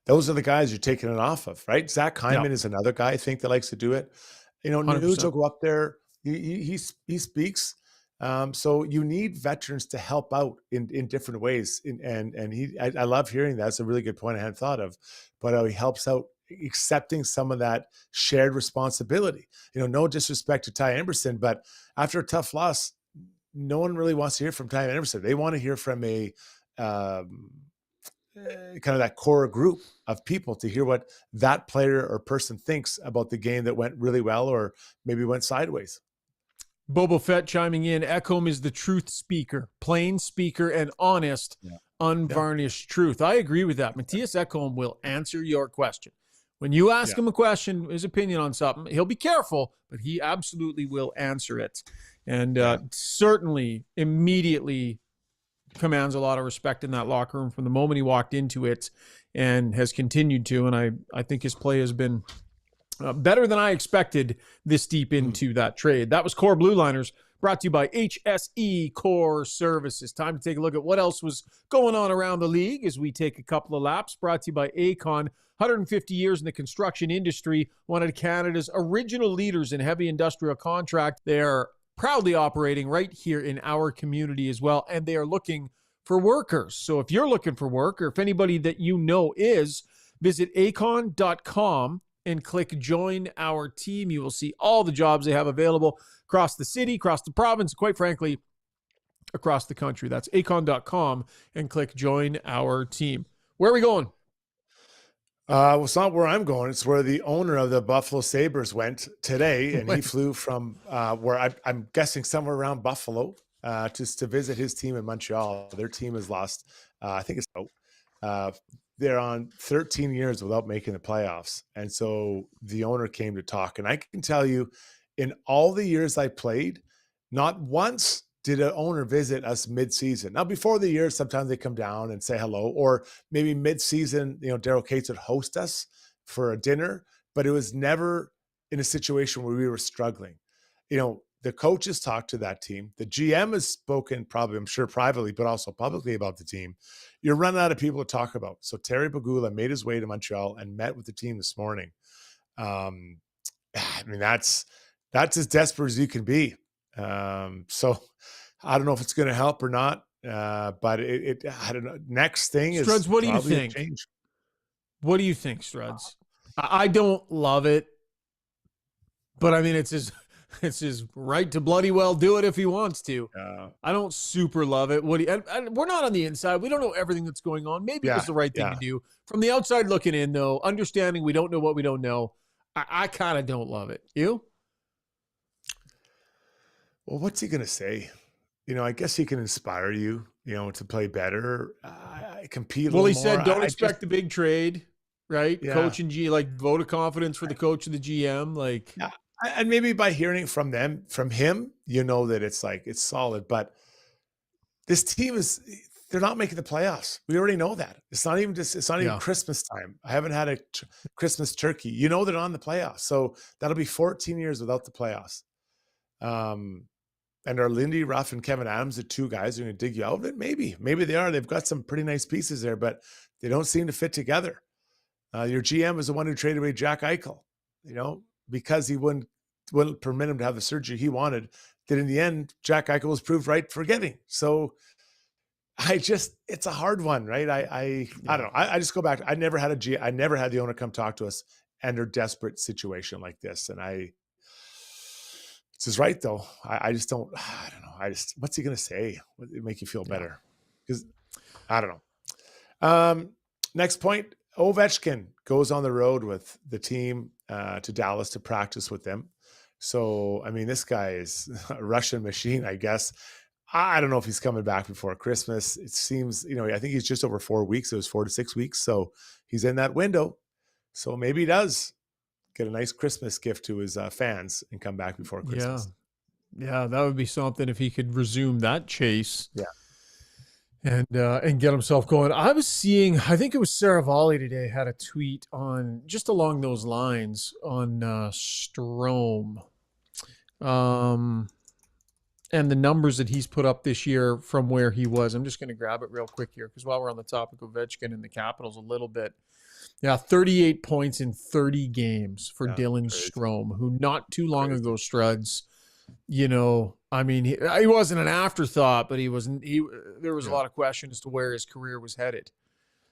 Speaker 4: those are the guys you're taking it off of, right? Zach Hyman is another guy I think that likes to do it. Nuge will go up there. He speaks. So you need veterans to help out in different ways. I love hearing that. That's a really good point I hadn't thought of, but he helps out accepting some of that shared responsibility. No disrespect to Ty Emberson, but after a tough loss, no one really wants to hear from Ty Anderson. They want to hear from a kind of that core group of people to hear what that player or person thinks about the game that went really well or maybe went sideways.
Speaker 1: Boba Fett chiming in, Ekholm is the truth speaker, plain speaker and honest. unvarnished truth. I agree with that. Mattias Ekholm will answer your question. When you ask him a question, his opinion on something, he'll be careful, but he absolutely will answer it. And certainly immediately commands a lot of respect in that locker room from the moment he walked into it and has continued to. And I think his play has been better than I expected this deep into that trade. That was Core Blue Liners, brought to you by HSE Core Services. Time to take a look at what else was going on around the league as we take a couple of laps. Brought to you by Acon. 150 years in the construction industry, one of Canada's original leaders in heavy industrial contract. They are proudly operating right here in our community as well, and they are looking for workers. So if you're looking for work, or if anybody that you know is, visit acon.com and click Join Our Team. You will see all the jobs they have available across the city, across the province, quite frankly, across the country. That's acon.com and click Join Our Team. Where are we going?
Speaker 4: Well, it's not where I'm going. It's where the owner of the Buffalo Sabres went today, and he flew from where I'm guessing somewhere around Buffalo just to visit his team in Montreal. Their team has lost, I think it's they're on 13 years without making the playoffs. And so the owner came to talk. And I can tell you, in all the years I played, not once did an owner visit us mid-season. Now, before the year, sometimes they come down and say hello, or maybe mid-season, Daryl Cates would host us for a dinner, but it was never in a situation where we were struggling. The coaches talked to that team. The GM has spoken probably, I'm sure, privately, but also publicly about the team. You're running out of people to talk about. So Terry Pegula made his way to Montreal and met with the team this morning. That's as desperate as you can be. So I don't know if it's going to help or not, but I don't know. Next thing is
Speaker 1: Struds, what do you think? What do you think, Struds? I don't love it, but it's his right to bloody well do it if he wants to. I don't super love it. And we're not on the inside. We don't know everything that's going on. Maybe it was the right thing to do. From the outside looking in, though, understanding we don't know what we don't know, I kind of don't love it. You?
Speaker 4: Well, what's he going to say? I guess he can inspire you, to play better, compete a little more.
Speaker 1: Well, he said don't expect a big trade, right? Yeah. Coach and vote of confidence for the coach and the GM.
Speaker 4: Yeah. And maybe by hearing it from him, that it's solid. But this team they're not making the playoffs. We already know that. It's not even Christmas time. I haven't had a Christmas turkey. They're on the playoffs. So that'll be 14 years without the playoffs. And are Lindy Ruff and Kevin Adams the two guys who are going to dig you out of it? Maybe they are. They've got some pretty nice pieces there, but they don't seem to fit together. Your GM is the one who traded away Jack Eichel, because he wouldn't permit him to have the surgery he wanted. That in the end, Jack Eichel was proved right for getting. So it's a hard one, right? I don't know. I just go back. I never had the owner come talk to us under desperate situation like this. And it's his right though. I don't know. What's he going to say? What would make you feel better? Because I don't know. Next point, Ovechkin goes on the road with the team to Dallas to practice with them. So, this guy is a Russian machine, I guess. I don't know if he's coming back before Christmas. It seems, I think he's just over 4 weeks. It was 4 to 6 weeks. So he's in that window. So maybe he does get a nice Christmas gift to his fans and come back before Christmas.
Speaker 1: Yeah, that would be something if he could resume that chase.
Speaker 4: Yeah.
Speaker 1: And get himself going. I was seeing, I think it was Sarah Volley today had a tweet on just along those lines on Strome. And the numbers that he's put up this year from where he was. I'm just going to grab it real quick here because while we're on the topic of Ovechkin and the Capitals a little bit. Yeah, 38 points in 30 games for Dylan Strome, who not too long ago, Struds, he wasn't an afterthought, but there was a lot of question as to where his career was headed.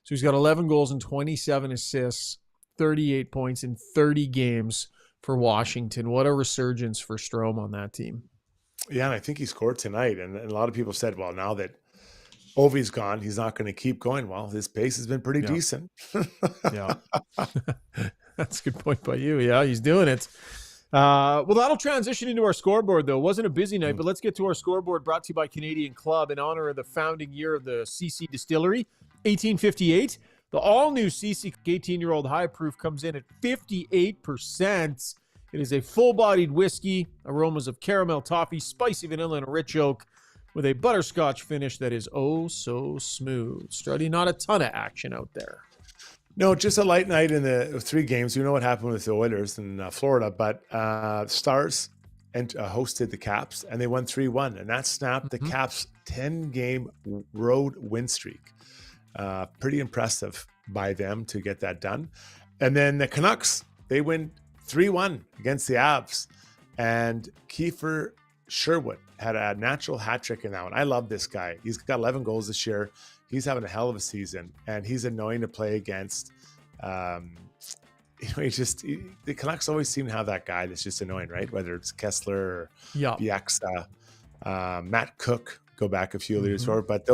Speaker 1: So he's got 11 goals and 27 assists, 38 points in 30 games for Washington. What a resurgence for Strome on that team.
Speaker 4: Yeah, and I think he scored tonight. And a lot of people said, well, now that Ovi's gone, he's not going to keep going. Well, his pace has been pretty decent.
Speaker 1: Yeah. That's a good point by you. Yeah, he's doing it. Well, that'll transition into our scoreboard, though. It wasn't a busy night, but let's get to our scoreboard brought to you by Canadian Club in honor of the founding year of the CC Distillery, 1858. The all-new CC 18-year-old high proof comes in at 58%. It is a full-bodied whiskey, aromas of caramel, toffee, spicy vanilla, and rich oak, with a butterscotch finish that is oh so smooth. Struddy, not a ton of action out there.
Speaker 4: No, just a light night in the 3 games. You know what happened with the Oilers in Florida, but Stars hosted the Caps, and they won 3-1, and that snapped the Caps' 10-game road win streak. Pretty impressive by them to get that done. And then the Canucks, they win 3-1 against the Avs, and Kiefer Sherwood had a natural hat trick in that one. I love this guy. He's got 11 goals this year. He's having a hell of a season, and he's annoying to play against. The Canucks always seem to have that guy that's just annoying, right? Whether it's Kessler or Bieksa, Matt Cook, go back a few years forward. But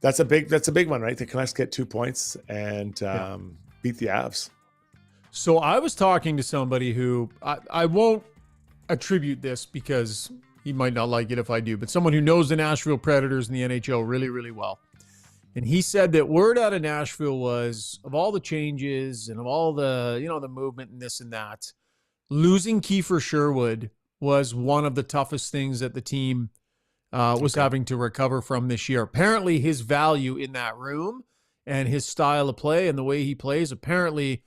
Speaker 4: that's a big one, right? The Canucks get 2 points and beat the Avs.
Speaker 1: So I was talking to somebody who I won't attribute this because he might not like it if I do, but someone who knows the Nashville Predators and the NHL really, really well. And he said that word out of Nashville was, of all the changes and of all the, the movement and this and that, losing Kiefer Sherwood was one of the toughest things that the team was having to recover from this year. Apparently his value in that room and his style of play and the way he plays, apparently,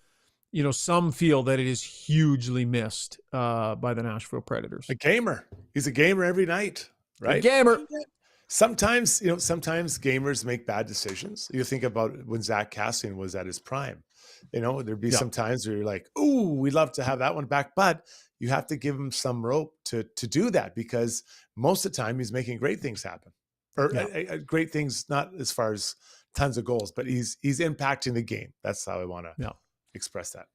Speaker 1: some feel that it is hugely missed by the Nashville Predators.
Speaker 4: A gamer. He's a gamer every night, right?
Speaker 1: A gamer.
Speaker 4: Sometimes gamers make bad decisions. You think about when Zach Cassian was at his prime. There'd be some times where you're like, ooh, we'd love to have that one back. But you have to give him some rope to do that, because most of the time he's making great things happen. Or great things, not as far as tons of goals, but he's impacting the game. That's how I want to express that.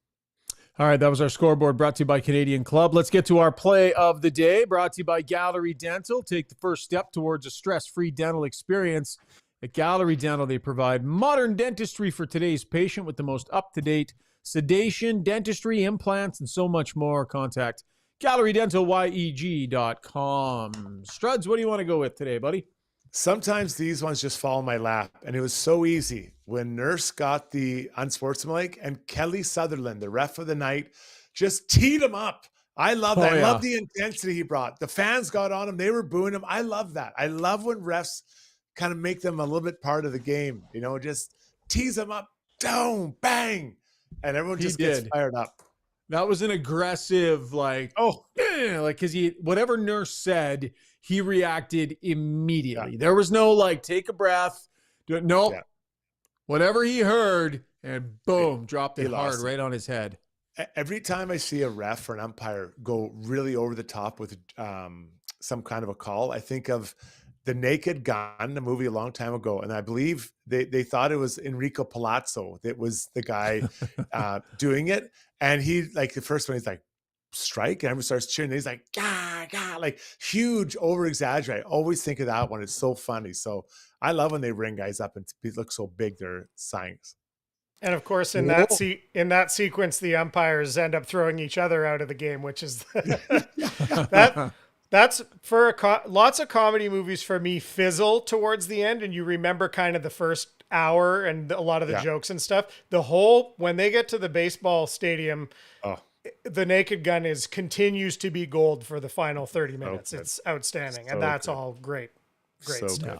Speaker 1: All right, that was our scoreboard brought to you by Canadian Club. Let's get to our play of the day, brought to you by Gallery Dental. Take the first step towards a stress-free dental experience. At Gallery Dental, they provide modern dentistry for today's patient with the most up-to-date sedation, dentistry, implants, and so much more. Contact GalleryDentalYEG.com. Struds, what do you want to go with today, buddy?
Speaker 4: Sometimes these ones just fall in my lap, and it was so easy when Nurse got the unsportsmanlike and Kelly Sutherland, the ref of the night, just teed him up. I love that. I love the intensity he brought. The fans got on him. They were booing him. I love that. I love when refs kind of make them a little bit part of the game, just tease them up, down, bang, and everyone just gets fired up.
Speaker 1: That was an aggressive, because whatever Nurse said, he reacted immediately. Yeah. There was no take a breath. Nope. Yeah. Whatever he heard, and boom, dropped it hard right on his head.
Speaker 4: Every time I see a ref or an umpire go really over the top with some kind of a call, I think of The Naked Gun, a movie a long time ago. And I believe they thought it was Enrico Palazzo that was the guy doing it. And he, the first one, he's like, strike, and everyone starts cheering. And he's like, gah, gah, huge, over exaggerate. I always think of that one. It's so funny. So I love when they ring guys up and look so big, their signs.
Speaker 2: And of course, in that sequence, the umpires end up throwing each other out of the game, which is that's for lots of comedy movies for me fizzle towards the end, and you remember kind of the first hour and a lot of the jokes and stuff. When they get to the baseball stadium, The Naked Gun continues to be gold for the final 30 minutes. It's outstanding, and that's all great stuff.
Speaker 1: Good.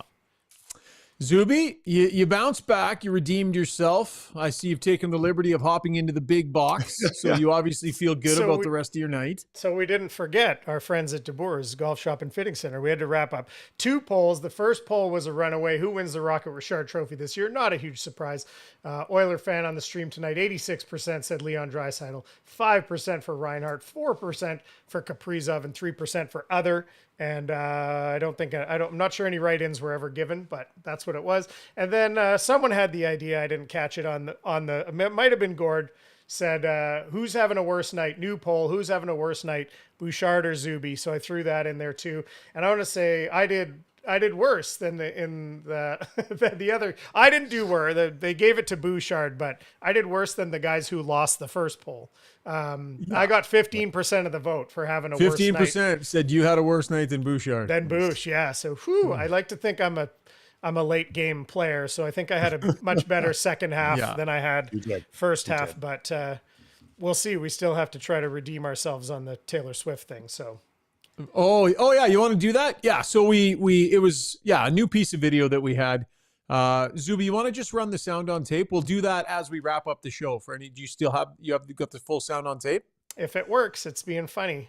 Speaker 1: Zubie, you bounced back. You redeemed yourself. I see you've taken the liberty of hopping into the big box, so you obviously feel good about the rest of your night.
Speaker 2: So we didn't forget our friends at DeBoer's Golf Shop and Fitting Center. We had to wrap up 2 polls. The first poll was a runaway. Who wins the Rocket Richard Trophy this year? Not a huge surprise. Oiler fan on the stream tonight, 86% said Leon Draisaitl, 5% for Reinhart, 4% for Kaprizov, and 3% for other. And I'm not sure any write-ins were ever given, but that's what it was. And then someone had the idea. I didn't catch it it might have been Gord, said, who's having a worse night? New poll. Who's having a worse night? Bouchard or Zubie? So I threw that in there too. And I want to say I did worse than the other. I didn't do worse. They gave it to Bouchard, but I did worse than the guys who lost the first poll. I got 15% of the vote for having a worse night.
Speaker 3: 15% said you had a worse night than Bouchard.
Speaker 2: Than Bouch, yeah. So, I like to think I'm a late game player, so I think I had a much better second half than I had first half. But we'll see. We still have to try to redeem ourselves on the Taylor Swift thing. So.
Speaker 3: Oh yeah, you want to do that? Yeah. So it was a new piece of video that we had. Zubie, you want to just run the sound on tape? We'll do that as we wrap up the show. Do you still have got the full sound on tape?
Speaker 2: If it works, it's being funny.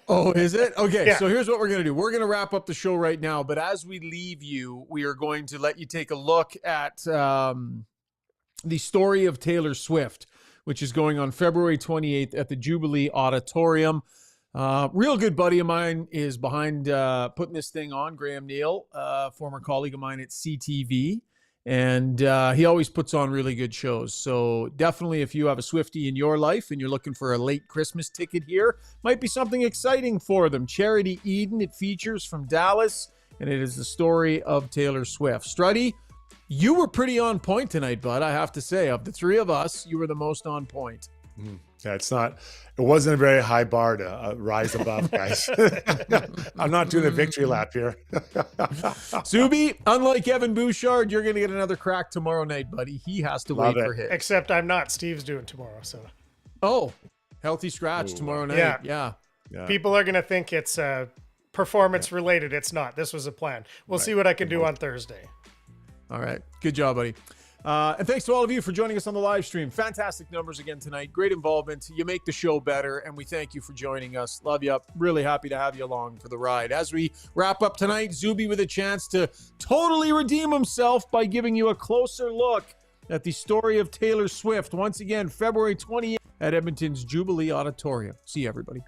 Speaker 3: Oh, is it? Okay,
Speaker 2: Yeah.
Speaker 3: So here's what we're going to do. We're going to wrap up the show right now, but as we leave you, we are going to let you take a look at the story of Taylor Swift, which is going on February 28th at the Jubilee Auditorium. Real good buddy of mine is behind putting this thing on, Graham Neal, former colleague of mine at CTV. And he always puts on really good shows. So definitely if you have a Swiftie in your life and you're looking for a late Christmas ticket here, might be something exciting for them. Charity Eden, it features from Dallas, and it is the story of Taylor Swift. Struddy, you were pretty on point tonight, bud, I have to say. Of the three of us, you were the most on point.
Speaker 4: Yeah, it wasn't a very high bar to rise above, guys. I'm not doing a victory lap here.
Speaker 3: Zubie, unlike Evan Bouchard, you're going to get another crack tomorrow night, buddy. He has to wait for his.
Speaker 2: Except I'm not. Steve's doing tomorrow. So.
Speaker 3: Oh, healthy scratch tomorrow night. Yeah.
Speaker 2: People are going to think it's performance related. It's not. This was a plan. We'll see what I can do on Thursday.
Speaker 3: All right. Good job, buddy. And thanks to all of you for joining us on the live stream. Fantastic numbers again tonight. Great involvement. You make the show better, and we thank you for joining us. Love you. Really happy to have you along for the ride. As we wrap up tonight, Zubie with a chance to totally redeem himself by giving you a closer look at the story of Taylor Swift. Once again, February 28th at Edmonton's Jubilee Auditorium. See you, everybody.